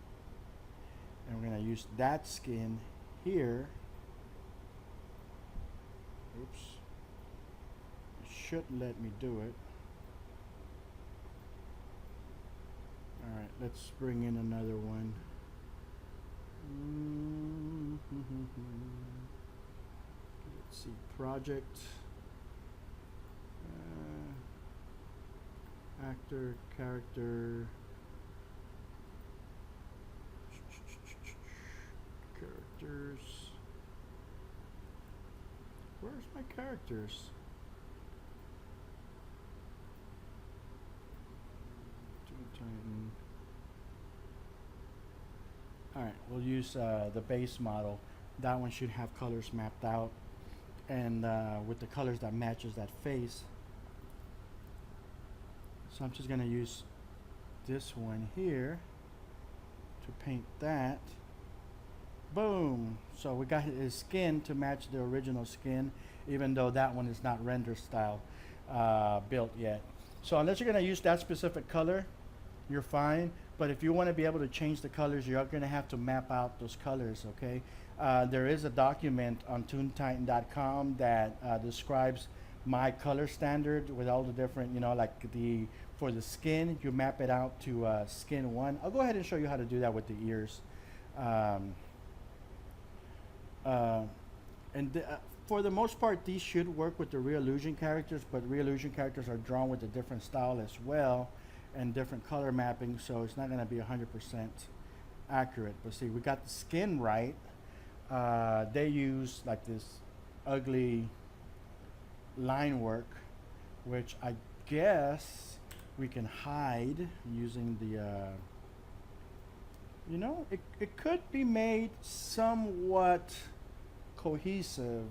Speaker 1: and we're going to use that skin here. Oops, it should let me do it. Alright, let's bring in another one. Let's see, project, actor, character, characters. Where's my characters? Titan. Alright, we'll use the base model. That one should have colors mapped out, and with the colors that matches that face. So I'm just going to use this one here to paint that. Boom! So we got his skin to match the original skin, even though that one is not render style built yet. So unless you're going to use that specific color, you're fine. But if you want to be able to change the colors, you're going to have to map out those colors, okay? There is a document on toontitan.com that describes my color standard with all the different, you know, like for the skin, you map it out to skin 1. I'll go ahead and show you how to do that with the ears. For the most part, these should work with the Real Illusion characters, but Real Illusion characters are drawn with a different style as well and different color mapping, so it's not going to be 100% accurate. But see, we got the skin right. They use like this ugly line work, which I guess we can hide using the you know, it could be made somewhat cohesive.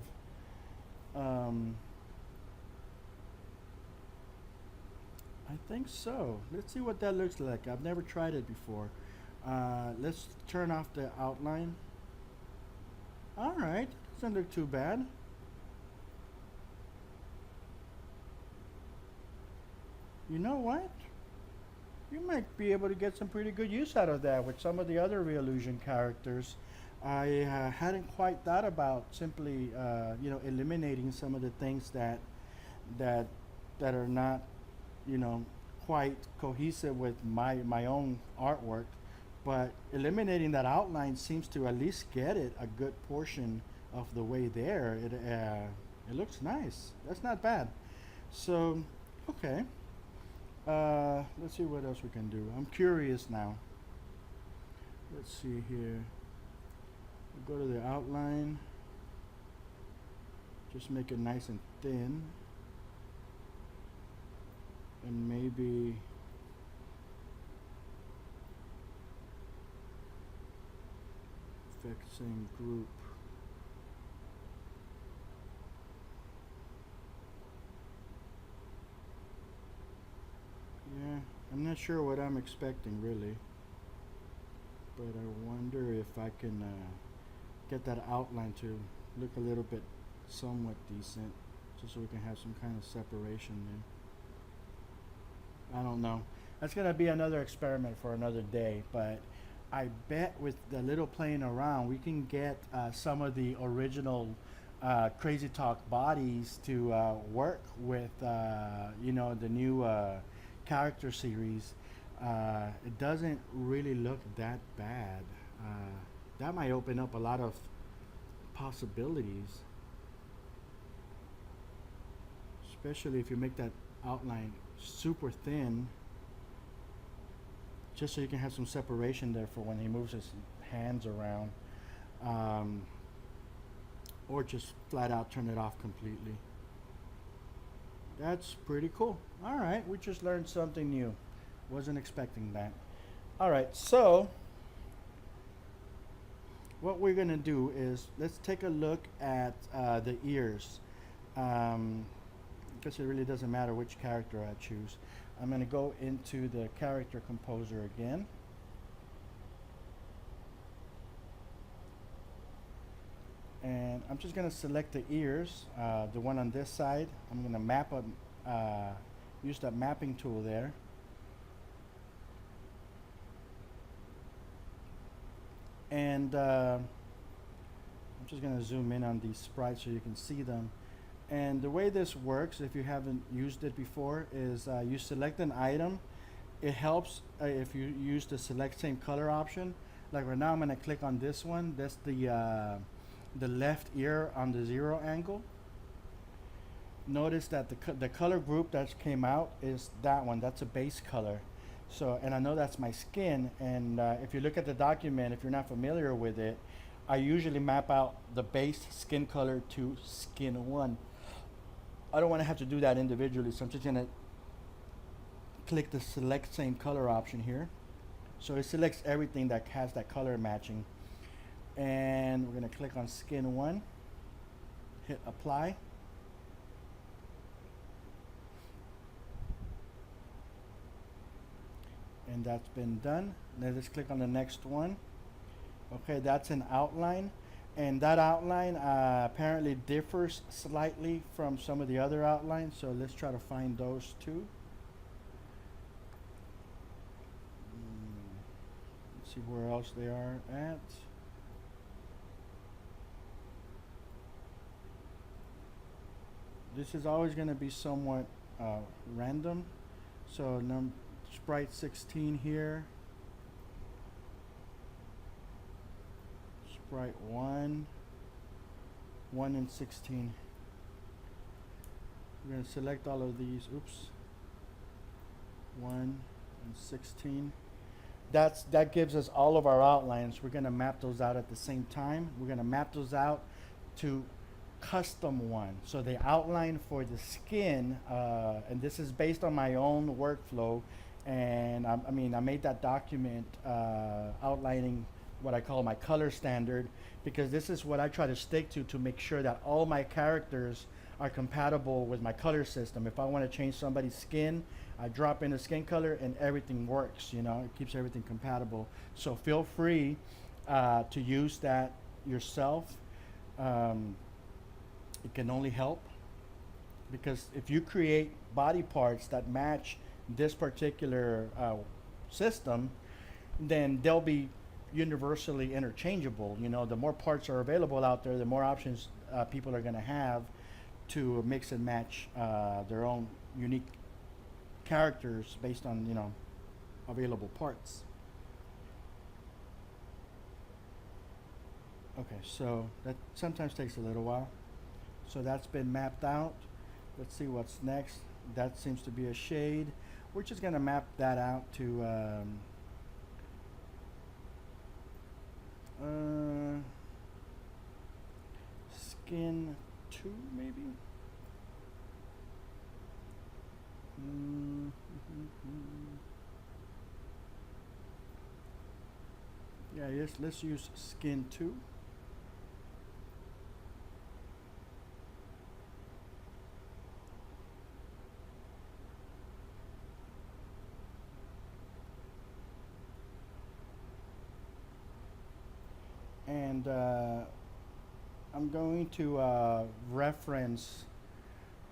Speaker 1: I think so. Let's see what that looks like. I've never tried it before. Let's turn off the outline. Alright, doesn't look too bad. You know what? You might be able to get some pretty good use out of that with some of the other Real Illusion characters. I hadn't quite thought about simply, eliminating some of the things that that are not, you know, quite cohesive with my own artwork. But eliminating that outline seems to at least get it a good portion of the way there. It looks nice. That's not bad. So, okay. Let's see what else we can do. I'm curious now. Let's see here. We'll go to the outline. Just make it nice and thin. And maybe effect same group. Yeah, I'm not sure what I'm expecting really, but I wonder if I can get that outline to look a little bit somewhat decent, just so we can have some kind of separation there. I don't know. That's gonna be another experiment for another day, but I bet with the little playing around, we can get some of the original Crazy Talk bodies to work with, the new character series. It doesn't really look that bad. That might open up a lot of possibilities, especially if you make that outline super thin, just so you can have some separation there for when he moves his hands around, or just flat out turn it off completely. That's pretty cool. All right, we just learned something new. Wasn't expecting that. All right, so what we're gonna do is let's take a look at the ears. Because it really doesn't matter which character I choose. I'm gonna go into the character composer again. And I'm just gonna select the ears, the one on this side. I'm gonna use that mapping tool there. And I'm just gonna zoom in on these sprites so you can see them. And the way this works, if you haven't used it before, is you select an item. It helps if you use the select same color option. Like right now I'm gonna click on this one. That's the left ear on the 0 angle. Notice that the color group that came out is that one. That's a base color. So, and I know that's my skin. And if you look at the document, if you're not familiar with it, I usually map out the base skin color to skin 1. I don't want to have to do that individually, so I'm just gonna click the select same color option here. So it selects everything that has that color matching. And we're gonna click on skin 1, hit apply. And that's been done. Now let's click on the next one. Okay, that's an outline. And that outline apparently differs slightly from some of the other outlines. So let's try to find those two. Let's see where else they are at. This is always going to be somewhat random. So sprite 16 here. Sprite 1 and 16. We're going to select all of these. Oops. 1 and 16. That gives us all of our outlines. We're going to map those out at the same time. We're going to map those out to custom one. So the outline for the skin, and this is based on my own workflow. And I made that document outlining what I call my color standard, because this is what I try to stick to make sure that all my characters are compatible with my color system. If I want to change somebody's skin, I drop in the skin color and everything works, it keeps everything compatible. So feel free to use that yourself. It can only help, because if you create body parts that match this particular system, then they'll be universally interchangeable. You know, the more parts are available out there, the more options people are going to have to mix and match their own unique characters based on, you know, available parts. Okay, so that sometimes takes a little while. So that's been mapped out. Let's see what's next. That seems to be a shade. We're just going to map that out to skin 2 maybe. Yeah, yes, let's use skin 2. And I'm going to reference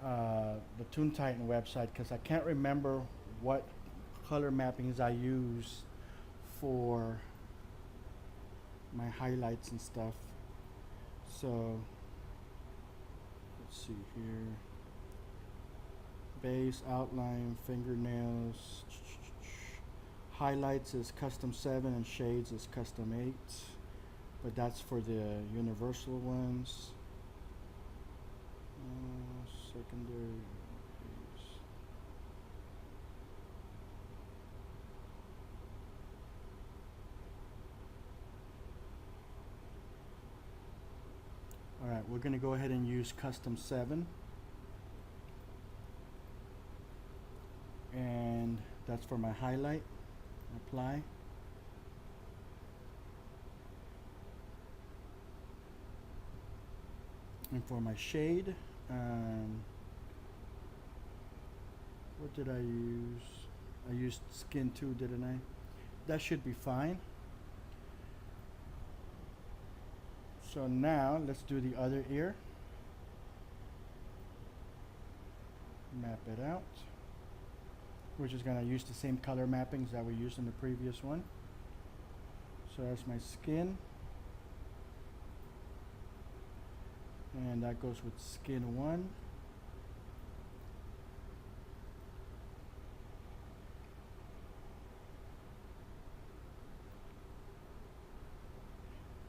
Speaker 1: the Toon Titan website because I can't remember what color mappings I use for my highlights and stuff. So let's see here. Base, outline, fingernails. Highlights is custom 7 and shades is custom 8. But that's for the universal ones. Secondary base. Alright, we're going to go ahead and use custom 7. And that's for my highlight. Apply. And for my shade, what did I use? I used skin 2, didn't I? That should be fine. So now let's do the other ear. Map it out. We're just going to use the same color mappings that we used in the previous one. So that's my skin. And that goes with skin 1.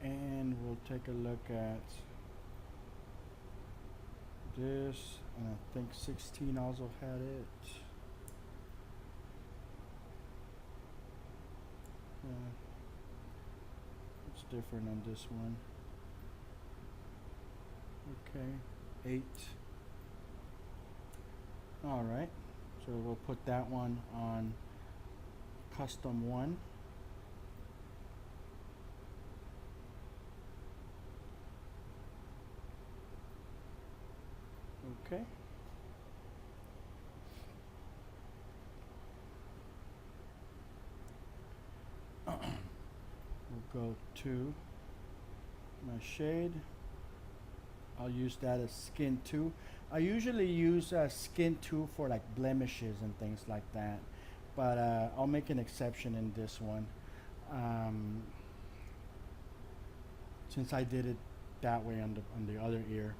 Speaker 1: And we'll take a look at this. And I think 16 also had it. It's different on this one. Okay, 8. All right, so we'll put that one on custom 1. Okay. We'll go to my shade. I'll use that as skin 2. I usually use skin 2 for like blemishes and things like that, but I'll make an exception in this one since I did it that way on the other ear.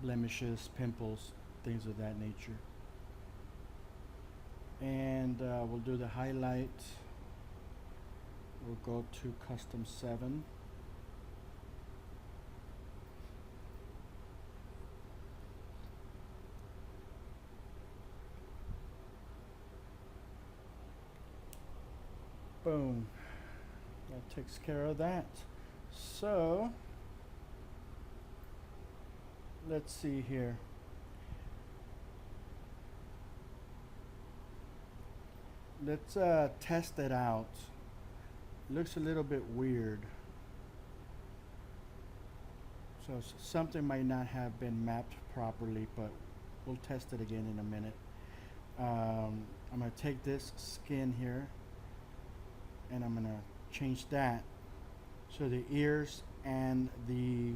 Speaker 1: Blemishes, pimples, things of that nature. And we'll do the highlight. We'll go to custom 7. Boom. That takes care of that. So let's see here. Let's test it out. Looks a little bit weird. So something might not have been mapped properly, but we'll test it again in a minute. I'm going to take this skin here and I'm going to change that so the ears and the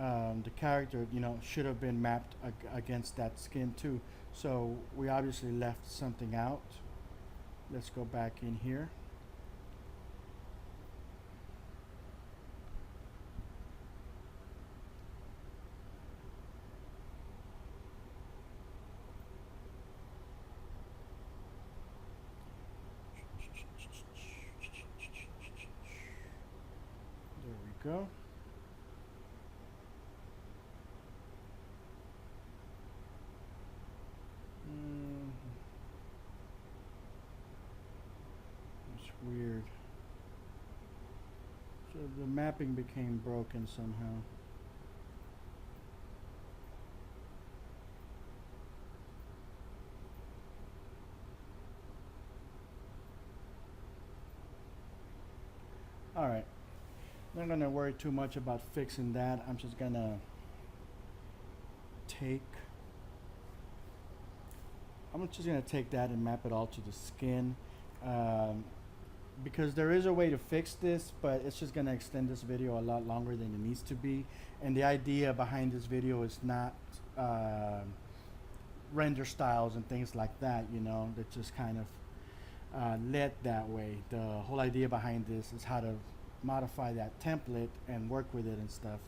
Speaker 1: the character, you know, should have been mapped against that skin too. So we obviously left something out. Let's go back in here. There we go. It's weird. So the mapping became broken somehow. Alright. Not going to worry too much about fixing that. I'm just going to take... I'm just going to take that and map it all to the skin. Because there is a way to fix this, but it's just going to extend this video a lot longer than it needs to be. And the idea behind this video is not render styles and things like that, you know, that just kind of led that way. The whole idea behind this is how to modify that template and work with it and stuff.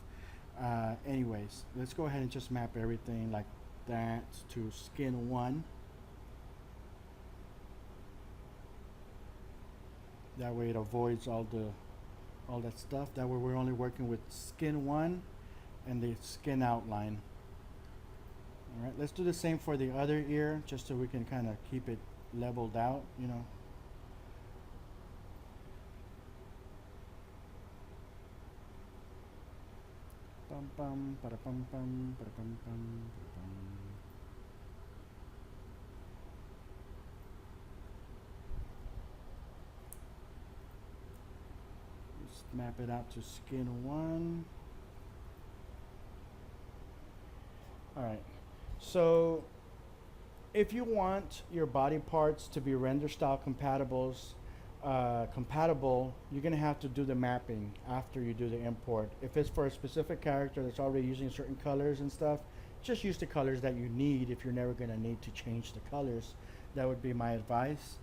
Speaker 1: Anyways, let's go ahead and just map everything like that to skin 1. That way it avoids all that stuff. That way we're only working with skin 1 and the skin outline. Alright, let's do the same for the other ear, just so we can kind of keep it leveled out, you know. Bum bum, bada bum bum, bada bum bum, bada bum. Let's map it out to skin 1. Alright, so if you want your body parts to be render style compatible, you're going to have to do the mapping after you do the import. If it's for a specific character that's already using certain colors and stuff, just use the colors that you need if you're never going to need to change the colors. That would be my advice.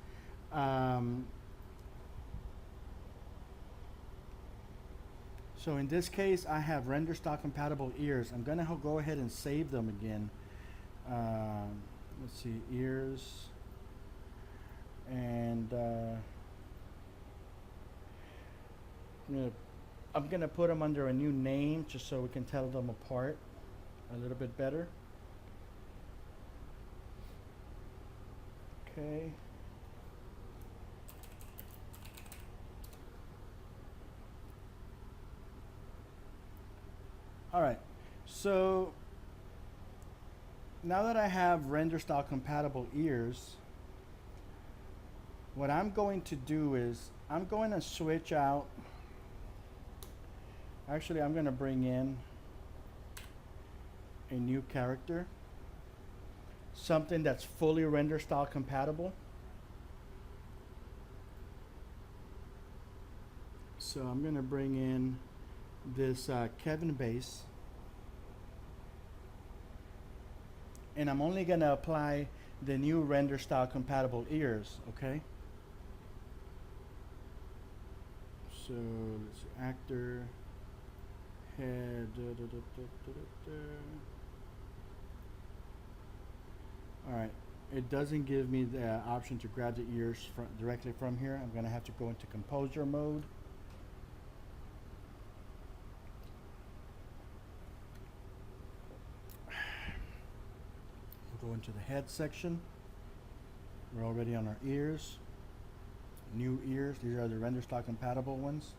Speaker 1: So in this case, I have render style compatible ears. I'm going to go ahead and save them again. Let's see, ears. And I'm gonna put them under a new name just so we can tell them apart a little bit better. Okay. All right. So now that I have render style compatible ears, what I'm going to do is I'm going to switch out. Actually, I'm going to bring in a new character, something that's fully render style compatible. So I'm going to bring in this Kevin base, and I'm only going to apply the new render style compatible ears, okay? So let's see, actor, head, all right, it doesn't give me the option to grab the ears directly from here. I'm going to have to go into composer mode. We'll go into the head section. We're already on our ears. New ears, these are the render style compatible ones.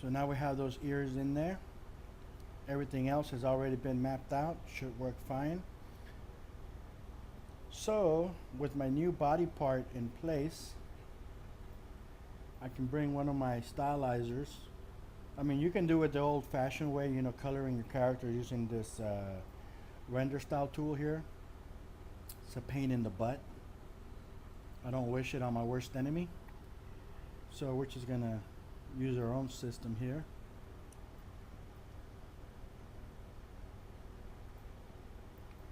Speaker 1: So now we have those ears in there. Everything else has already been mapped out, should work fine. So with my new body part in place, I can bring one of my stylizers. I mean, you can do it the old-fashioned way, you know, coloring your character using this render style tool here. It's a pain in the butt. I don't wish it on my worst enemy. So we're just gonna use our own system here.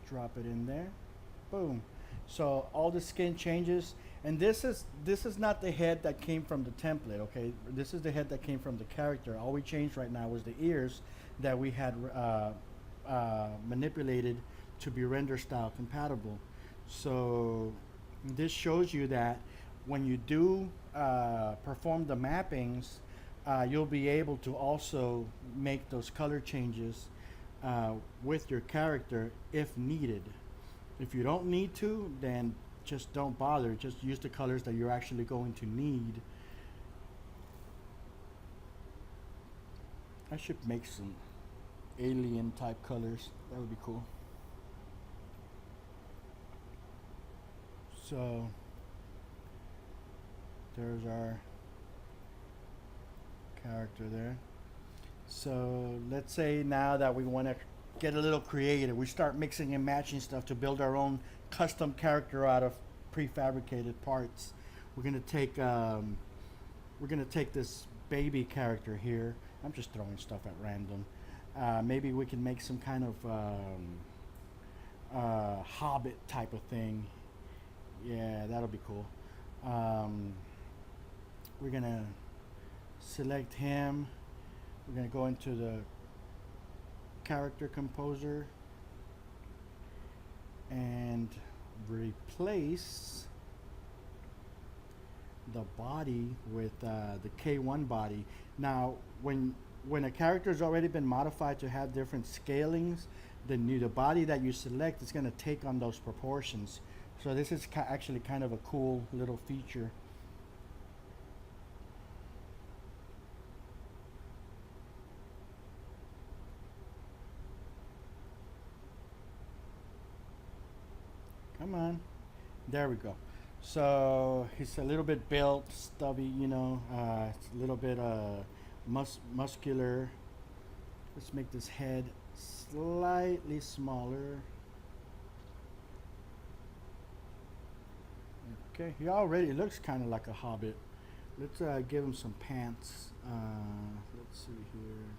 Speaker 1: Drop it in there. Boom. So all the skin changes, and this is not the head that came from the template. Okay, this is the head that came from the character. All we changed right now was the ears that we had manipulated to be render style compatible. So this shows you that when you do perform the mappings, you'll be able to also make those color changes with your character if needed. If you don't need to, then just don't bother. Just use the colors that you're actually going to need. I should make some alien type colors. That would be cool. So there's our character there. So let's say now that we want to get a little creative, we start mixing and matching stuff to build our own custom character out of prefabricated parts. We're gonna take this baby character here. I'm just throwing stuff at random. Maybe we can make some kind of hobbit type of thing. Yeah, that'll be cool. We're gonna select him. We're gonna go into the character composer and replace the body with the K1 body. Now, when a character has already been modified to have different scalings, the body that you select is going to take on those proportions. So this is actually kind of a cool little feature. Come on. There we go. So he's a little bit built, stubby, you know. It's a little bit muscular. Let's make this head slightly smaller. Okay, he already looks kind of like a hobbit. Let's give him some pants. Let's see here.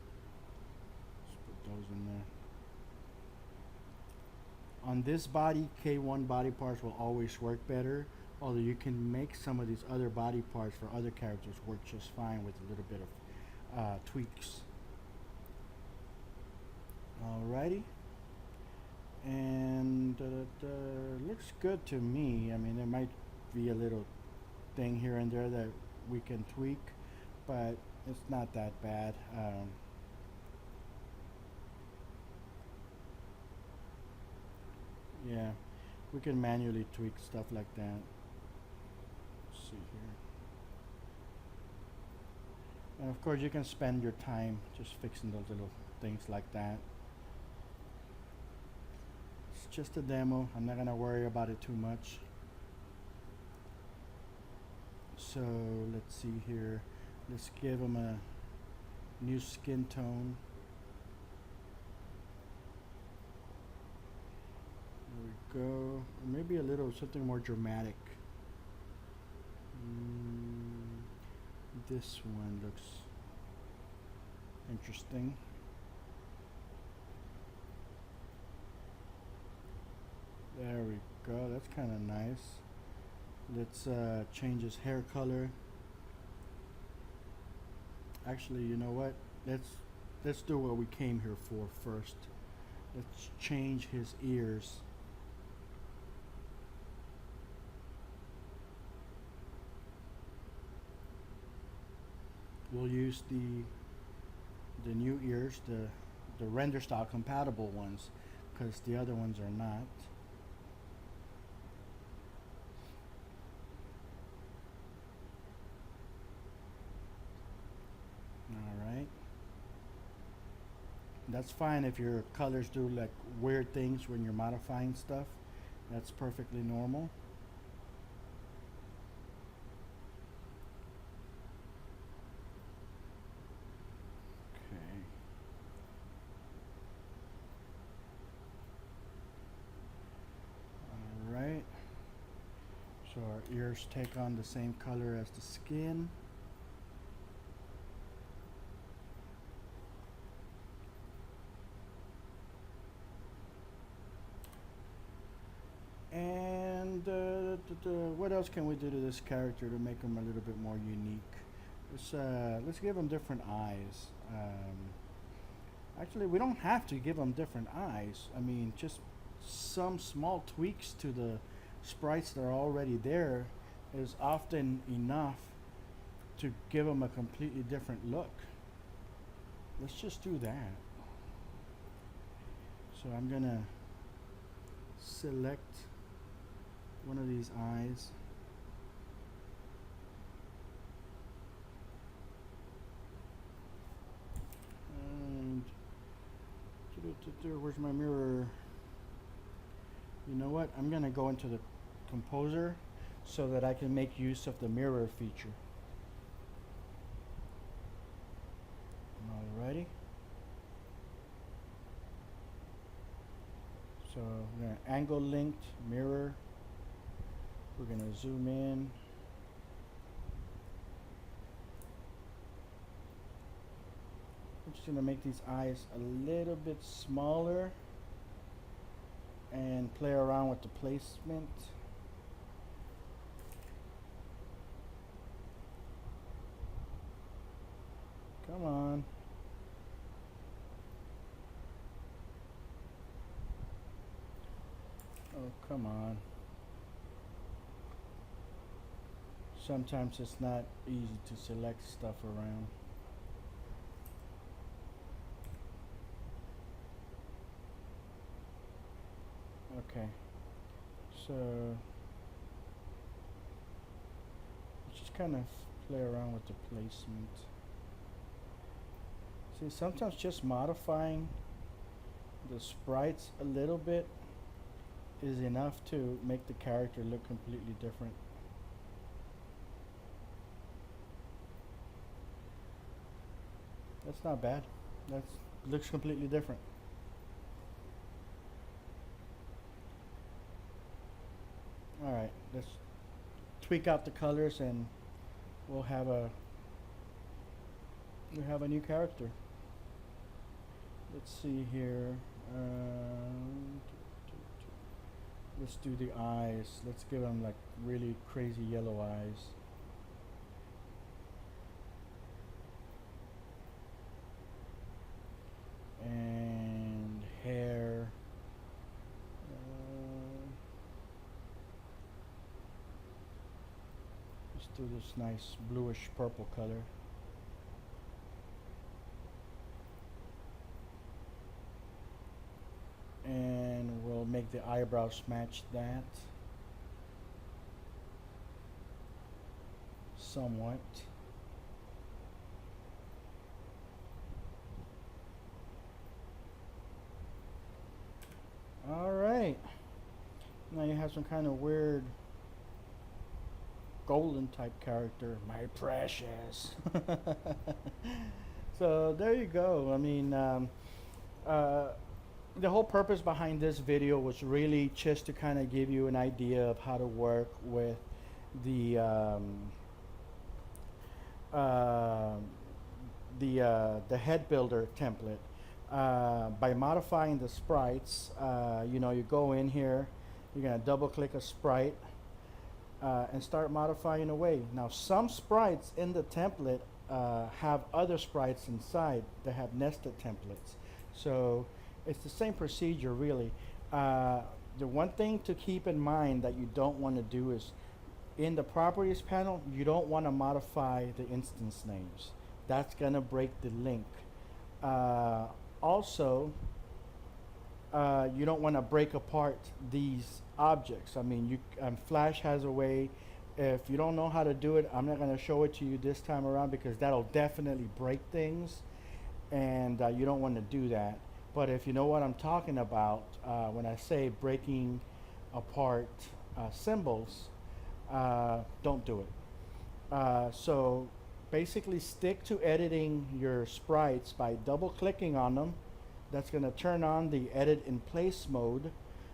Speaker 1: Let's put those in there. On this body, K1 body parts will always work better, although you can make some of these other body parts for other characters work just fine with a little bit of tweaks. Alrighty. And looks good to me. I mean, there might be a little thing here and there that we can tweak, but it's not that bad. Yeah, we can manually tweak stuff like that. Let's see here. And of course, you can spend your time just fixing those little things like that. It's just a demo. I'm not gonna worry about it too much. So let's see here. Let's give him a new skin tone. There we go. Maybe a little something more dramatic. This one looks interesting. There we go. That's kind of nice. Let's change his hair color. Actually, you know what? Let's do what we came here for first. Let's change his ears. We'll use the new ears, the render style compatible ones, because the other ones are not. Alright. That's fine if your colors do like weird things when you're modifying stuff. That's perfectly normal. Alright, So our ears take on the same color as the skin. And what else can we do to this character to make him a little bit more unique? Let's give him different eyes. Actually, we don't have to give him different eyes. I mean, just some small tweaks to the sprites that are already there is often enough to give them a completely different look. Let's just do that. So I'm gonna select one of these eyes. And where's my mirror? You know what? I'm gonna go into the composer so that I can make use of the mirror feature. Alrighty. So we're gonna angle linked mirror. We're gonna zoom in. I'm just gonna make these eyes a little bit smaller and play around with the placement. Come on. Oh, come on. Sometimes it's not easy to select stuff around. Okay, so just kind of play around with the placement. See, sometimes just modifying the sprites a little bit is enough to make the character look completely different. That's not bad. That looks completely different. Alright, let's tweak out the colors and we'll have a new character. Let's see here. Let's do the eyes. Let's give them like really crazy yellow eyes. And hair. Let's do this nice bluish purple color. And we'll make the eyebrows match that somewhat. All right, now you have some kind of weird golden type character, my precious. So there you go. I mean, the whole purpose behind this video was really just to kind of give you an idea of how to work with the head builder template. By modifying the sprites, you know, you go in here, you're gonna double click a sprite and start modifying away. Now some sprites in the template have other sprites inside that have nested templates. So it's the same procedure really. The one thing to keep in mind that you don't want to do is in the properties panel, you don't want to modify the instance names. That's gonna break the link. Also, you don't want to break apart these objects. I mean, Flash has a way. If you don't know how to do it, I'm not going to show it to you this time around because that'll definitely break things, and you don't want to do that. But if you know what I'm talking about, when I say breaking apart symbols, don't do it. So basically stick to editing your sprites by double clicking on them. That's going to turn on the edit in place mode.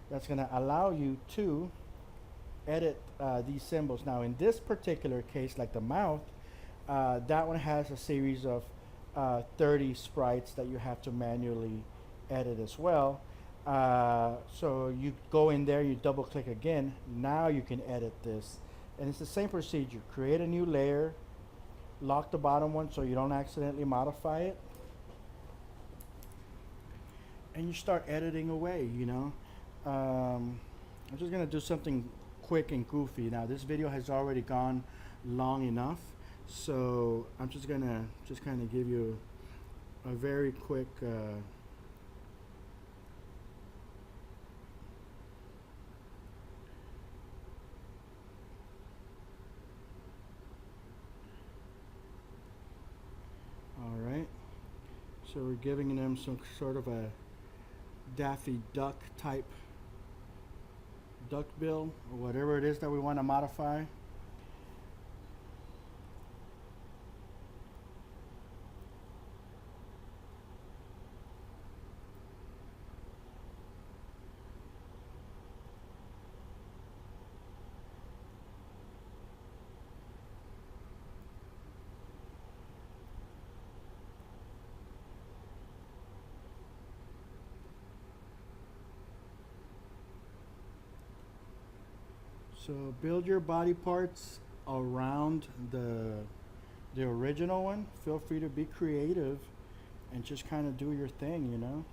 Speaker 1: That's going to allow you to edit these symbols. Now in this particular case, like the mouth, that one has a series of 30 sprites that you have to manually edit as well. So you go in there, you double click again, now you can edit this. And it's the same procedure. Create a new layer, lock the bottom one so you don't accidentally modify it, and you start editing away, you know. I'm just gonna do something quick and goofy. Now this video has already gone long enough, so I'm just gonna kind of give you a very quick all right, so we're giving them some sort of a Daffy Duck type duck bill or whatever it is that we want to modify. So build your body parts around the original one. Feel free to be creative and just kind of do your thing, you know.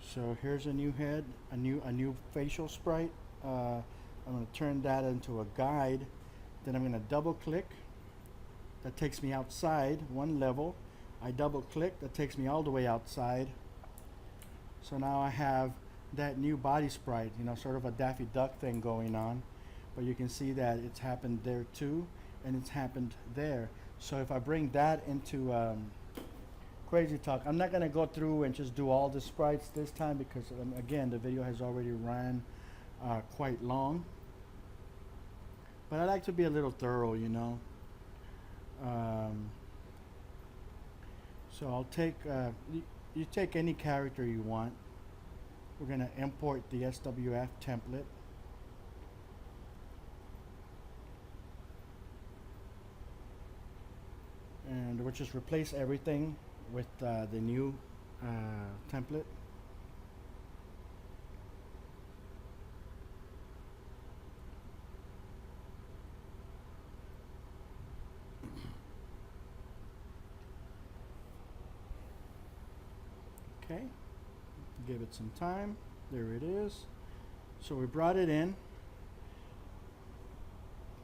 Speaker 1: So here's a new head, a new facial sprite. I'm going to turn that into a guide. Then I'm going to double click. That takes me outside one level. I double click. That takes me all the way outside. So now I have that new body sprite, you know, sort of a Daffy Duck thing going on. But you can see that it's happened there too, and it's happened there. So if I bring that into Crazy Talk, I'm not going to go through and just do all the sprites this time because, again, the video has already ran quite long. But I like to be a little thorough, you know. So I'll take... you take any character you want. We're going to import the SWF template. And we'll just replace everything with the new template. Okay, give it some time. There it is. So we brought it in.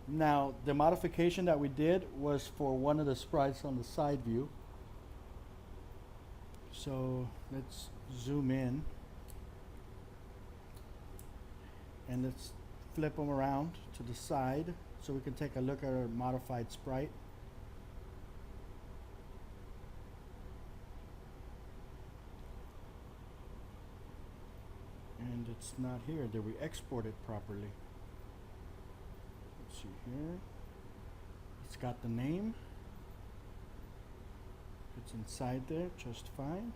Speaker 1: Now the modification that we did was for one of the sprites on the side view. So let's zoom in and let's flip them around to the side so we can take a look at our modified sprite. And it's not here. Did we export it properly? Let's see here. It's got the name. It's inside there just fine.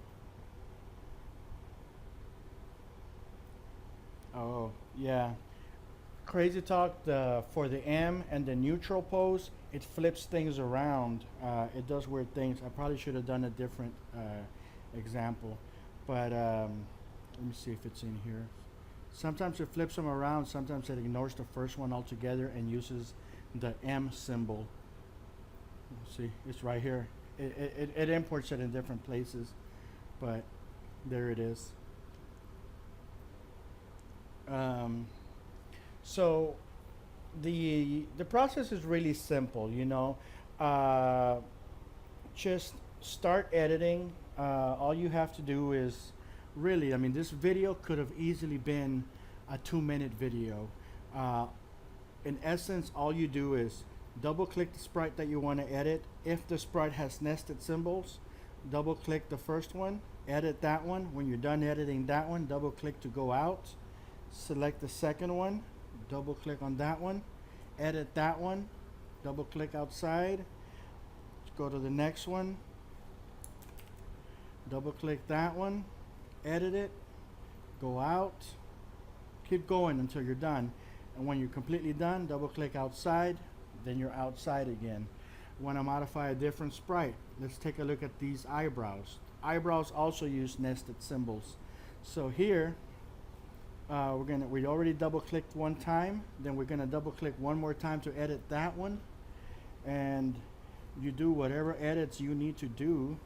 Speaker 1: Oh, yeah. Crazy Talk, for the M and the neutral pose, it flips things around. It does weird things. I probably should have done a different example. But let me see if it's in here. Sometimes it flips them around. Sometimes it ignores the first one altogether and uses the M symbol. See, it's right here. It imports it in different places, but there it is. So the process is really simple, you know. Just start editing. All you have to do is really, I mean, this video could have easily been a 2-minute video. In essence, all you do is double click the sprite that you want to edit. If the sprite has nested symbols, double click the first one, edit that one. When you're done editing that one, double click to go out. Select the second one, double click on that one, edit that one, double click outside. Let's go to the next one, double click that one, edit it, go out, keep going until you're done. And when you're completely done, double click outside, then you're outside again. Want to modify a different sprite? Let's take a look at these eyebrows. Eyebrows also use nested symbols. So here, we already double clicked one time, then we're gonna double click one more time to edit that one, and you do whatever edits you need to do.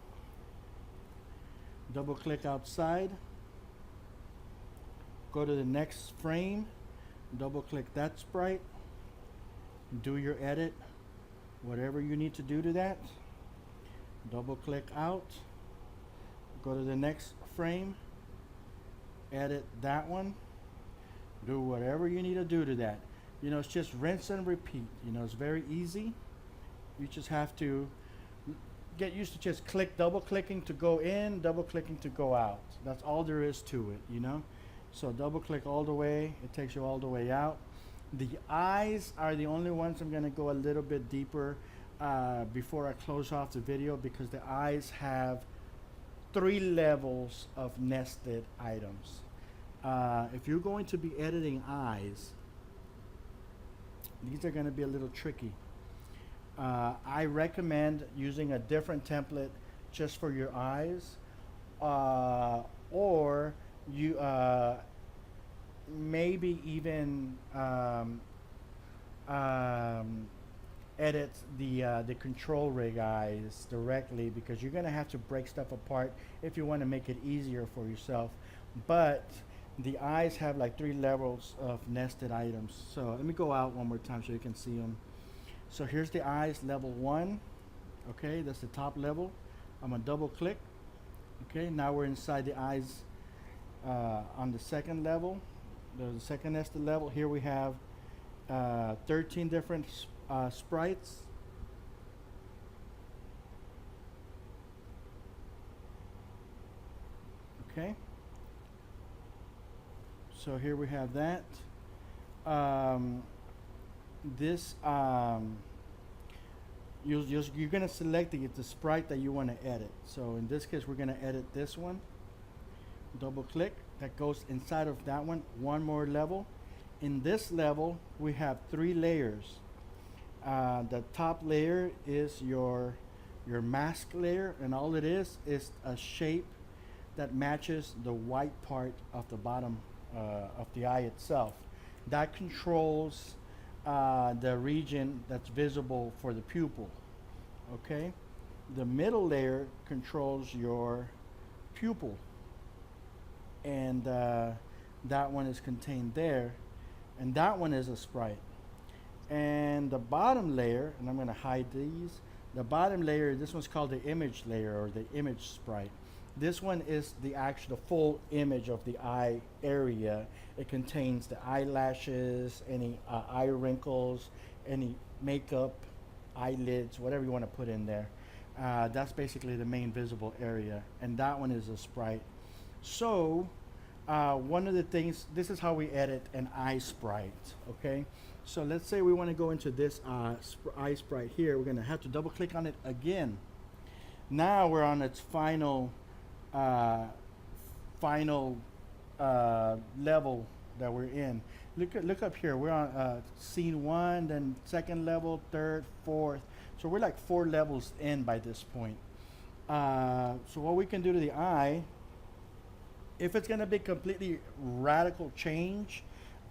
Speaker 1: Double click outside, go to the next frame, double click that sprite, do your edit, whatever you need to do to that. Double click out, go to the next frame, edit that one, do whatever you need to do to that. You know, it's just rinse and repeat. You know, it's very easy. You just have to get used to just double clicking to go in, double clicking to go out. That's all there is to it, you know. So double click all the way, it takes you all the way out. The eyes are the only ones I'm gonna go a little bit deeper before I close off the video, because the eyes have 3 levels of nested items. If you're going to be editing eyes, these are going to be a little tricky. I recommend using a different template just for your eyes, or you maybe even edit the control rig eyes directly, because you're going to have to break stuff apart if you want to make it easier for yourself. But the eyes have like 3 levels of nested items. So let me go out one more time so you can see them. So here's the eyes, level 1. Okay, that's the top level. I'm gonna double click. Okay, now we're inside the eyes on the second level. The second nested level. Here we have 13 different sprites. Okay. So here we have that. You're going to select the sprite that you want to edit. So in this case, we're going to edit this one. Double click. That goes inside of that one. One more level. In this level, we have 3 layers. The top layer is your mask layer, and all it is a shape that matches the white part of the bottom of the eye itself. That controls the region that's visible for the pupil. Okay, the middle layer controls your pupil, and that one is contained there, and that one is a sprite. And the bottom layer, and I'm going to hide these, the bottom layer, this one's called the image layer, or the image sprite. This one is the full image of the eye area. It contains the eyelashes, any eye wrinkles, any makeup, eyelids, whatever you want to put in there. That's basically the main visible area, and that one is a sprite. So one of the things, this is how we edit an eye sprite, okay? So let's say we want to go into this eye sprite here. We're going to have to double click on it again. Now we're on its final level that we're in. Look up here. We're on scene 1, then second level, third, fourth. So we're like 4 levels in by this point. So what we can do to the eye, if it's going to be completely radical change,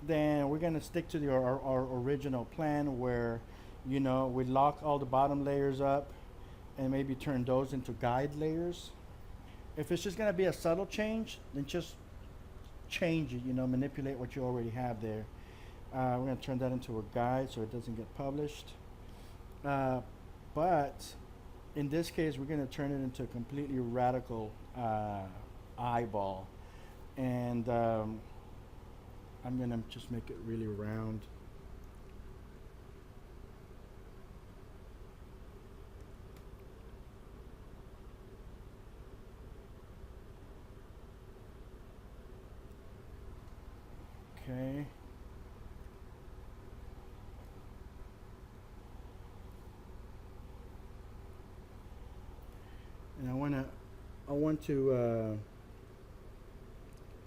Speaker 1: then we're going to stick to our original plan, where, you know, we lock all the bottom layers up and maybe turn those into guide layers. If it's just going to be a subtle change, then just change it, you know, manipulate what you already have there. We're going to turn that into a guide so it doesn't get published. But in this case, we're going to turn it into a completely radical eyeball. And I'm going to just make it really round. Okay. And I want to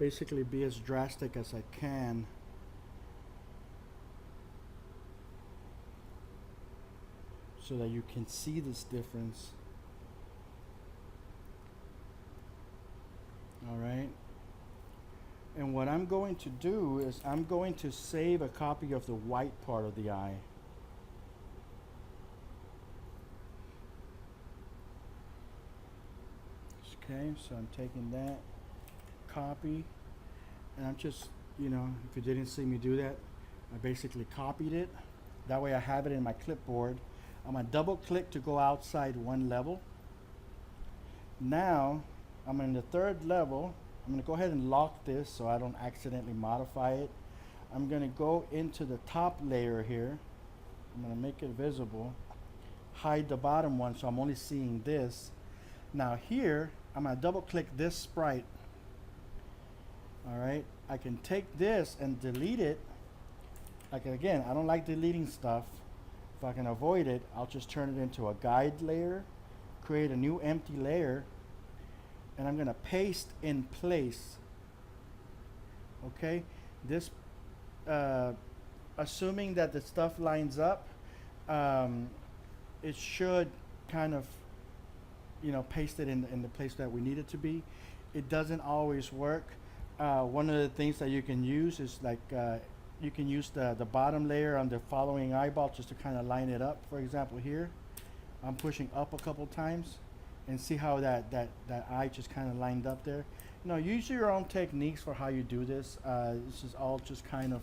Speaker 1: basically be as drastic as I can. So that you can see this difference. All right. And what I'm going to do is I'm going to save a copy of the white part of the eye. Okay, so I'm taking that copy, and I'm just, if you didn't see me do that, I basically copied it. That way I have it in my clipboard. I'm gonna double click to go outside one level. Now I'm in the third level. I'm gonna go ahead and lock this so I don't accidentally modify it. I'm gonna go into the top layer here. I'm gonna make it visible. Hide the bottom one so I'm only seeing this. Now here, I'm gonna double click this sprite. All right, I can take this and delete it. Like again, I don't like deleting stuff. If I can avoid it, I'll just turn it into a guide layer, create a new empty layer, and I'm gonna paste in place. Okay, this, assuming that the stuff lines up, it should kind of, paste it in the place that we need it to be. It doesn't always work. One of the things that you can use is like, you can use the bottom layer on the following eyeball just to kind of line it up. For example, here, I'm pushing up a couple times and see how that eye just kind of lined up there. Use your own techniques for how you do this. This is all just kind of,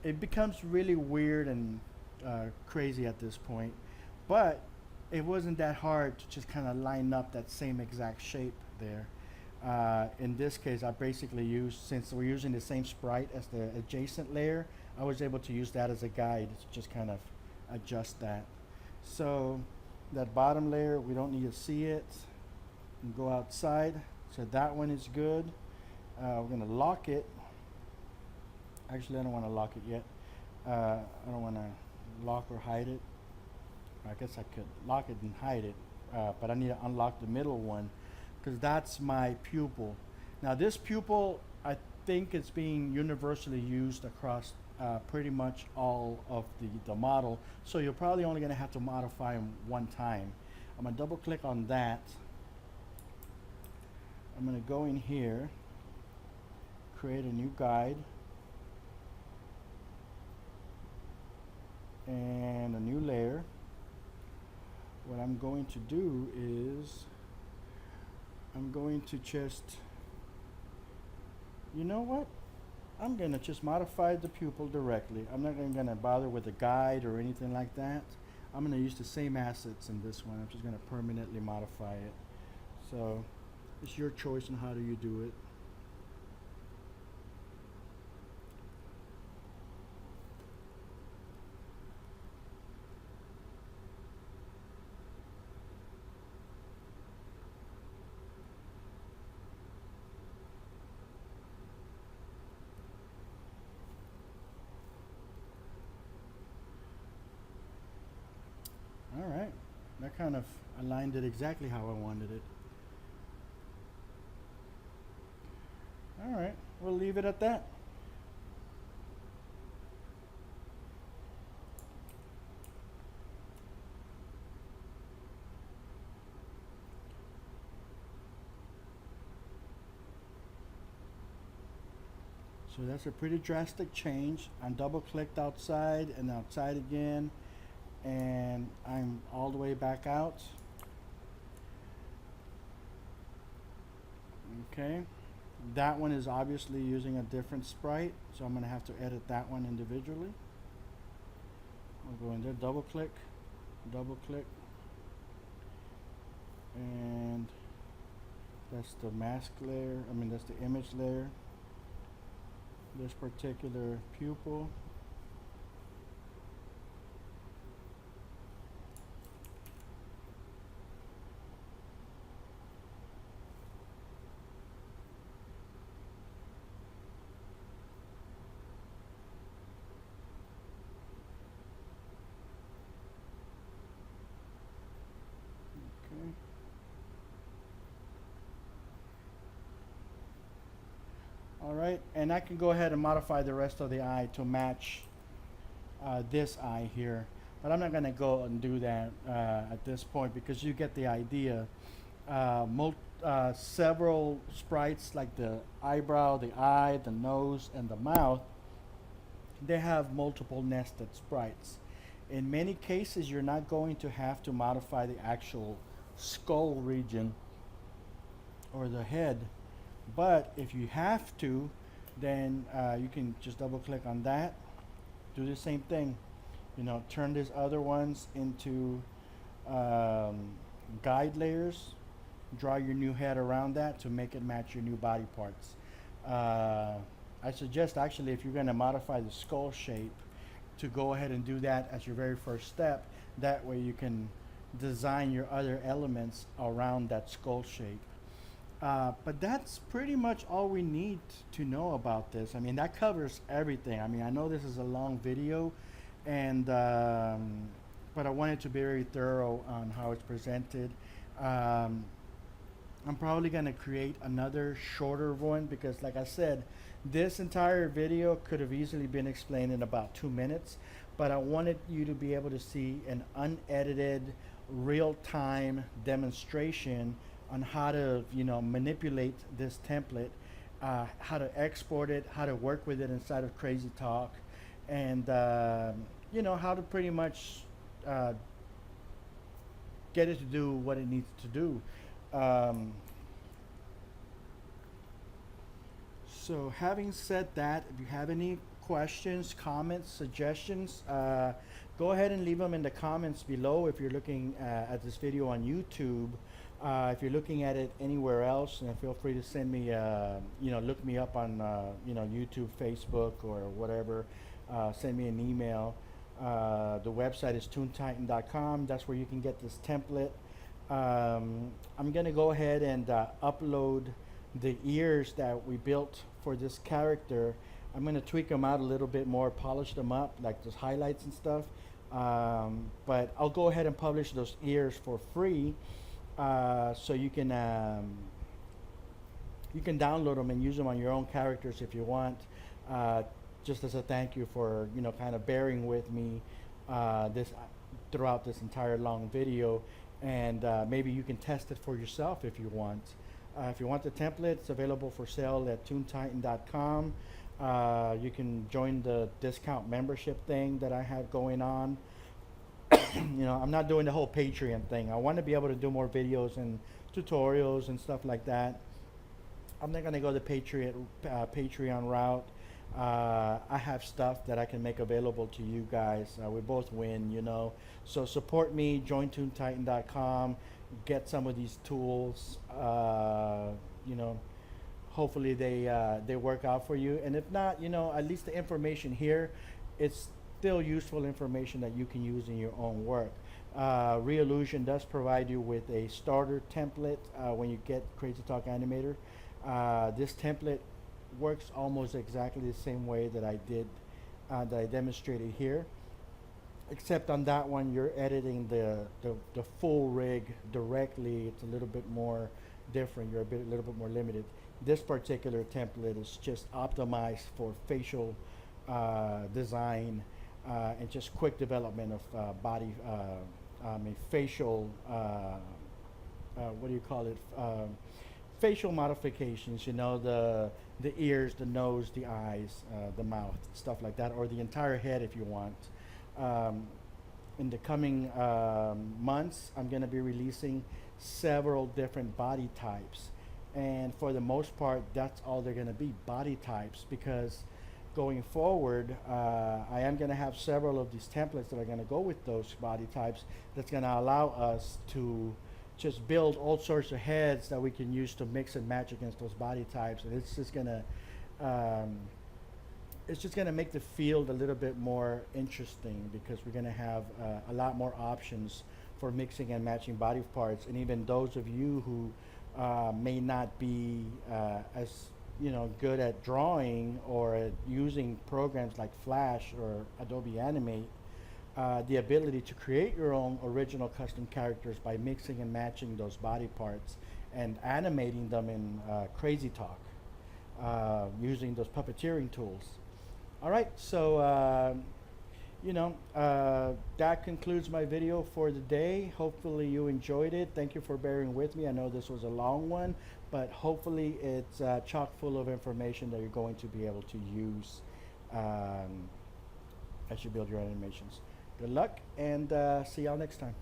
Speaker 1: it becomes really weird and crazy at this point. But it wasn't that hard to just kind of line up that same exact shape there. In this case, I basically used, since we're using the same sprite as the adjacent layer, I was able to use that as a guide to just kind of adjust that. So that bottom layer, we don't need to see it. And go outside. So that one is good. We're going to lock it. Actually, I don't want to lock it yet. I don't want to lock or hide it. I guess I could lock it and hide it, but I need to unlock the middle one because that's my pupil. Now this pupil, I think it's being universally used across pretty much all of the model, so you're probably only going to have to modify them one time. I'm going to double click on that. I'm going to go in here, create a new guide, and a new layer. What I'm going to do is I'm going to just, I'm going to just modify the pupil directly. I'm not even going to bother with a guide or anything like that. I'm going to use the same assets in this one. I'm just going to permanently modify it. So it's your choice on how do you do it. All right, that kind of aligned it exactly how I wanted it. All right, we'll leave it at that. So that's a pretty drastic change. I'm double clicked outside and outside again, and I'm all the way back out. Okay, that one is obviously using a different sprite, so I'm going to have to edit that one individually. I'll go in there, double click, and that's the mask layer, that's the image layer. This particular pupil. All right, and I can go ahead and modify the rest of the eye to match this eye here, but I'm not going to go and do that at this point because you get the idea. Several sprites like the eyebrow, the eye, the nose, and the mouth, they have multiple nested sprites. In many cases, you're not going to have to modify the actual skull region or the head, but if you have to, then you can just double click on that, do the same thing, turn these other ones into guide layers, draw your new head around that to make it match your new body parts. I suggest actually, if you're going to modify the skull shape, to go ahead and do that as your very first step. That way you can design your other elements around that skull shape. But that's pretty much all we need to know about this. I mean, that covers everything. I mean, I know this is a long video, and but I wanted to be very thorough on how it's presented. I'm probably going to create another shorter one because, like I said, this entire video could have easily been explained in about 2 minutes, but I wanted you to be able to see an unedited, real-time demonstration on how to, manipulate this template, how to export it, how to work with it inside of Crazy Talk, and how to pretty much get it to do what it needs to do. So having said that, if you have any questions, comments, suggestions, go ahead and leave them in the comments below. If you're looking at this video on YouTube, if you're looking at it anywhere else, feel free to send me, look me up on, YouTube, Facebook, or whatever. Send me an email. The website is toontitan.com. That's where you can get this template. I'm going to go ahead and upload the ears that we built for this character. I'm going to tweak them out a little bit more, polish them up, like those highlights and stuff. But I'll go ahead and publish those ears for free, so you can download them and use them on your own characters if you want, just as a thank you for kind of bearing with me throughout this entire long video. And maybe you can test it for yourself if you want. If you want the template, it's available for sale at toontitan.com. You can join the discount membership thing that I have going on. I'm not doing the whole Patreon thing. I want to be able to do more videos and tutorials and stuff like that. I'm not going to go the Patreon route. I have stuff that I can make available to you guys. We both win, So support me, join toontitan.com, get some of these tools. Hopefully they work out for you. And if not, at least the information here, it's still useful information that you can use in your own work. Reallusion does provide you with a starter template when you get Crazy Talk Animator. This template works almost exactly the same way that I did, that I demonstrated here, except on that one you're editing the full rig directly. It's a little bit more different. You're a little bit more limited. This particular template is just optimized for facial design and just quick development of body, facial, what do you call it? Facial modifications, the ears, the nose, the eyes, the mouth, stuff like that, or the entire head if you want. In the coming months, I'm going to be releasing several different body types, and for the most part, that's all they're going to be, body types, because going forward, I am going to have several of these templates that are going to go with those body types. That's going to allow us to just build all sorts of heads that we can use to mix and match against those body types, and it's just gonna make the field a little bit more interesting, because we're gonna have a lot more options for mixing and matching body parts. And even those of you who may not be as good at drawing or at using programs like Flash or Adobe Animate, the ability to create your own original custom characters by mixing and matching those body parts and animating them in Crazy Talk. using those puppeteering tools. All right, so that concludes my video for the day. Hopefully you enjoyed it. Thank you for bearing with me. I know this was a long one, but hopefully it's chock full of information that you're going to be able to use as you build your animations. Good luck, and see y'all next time.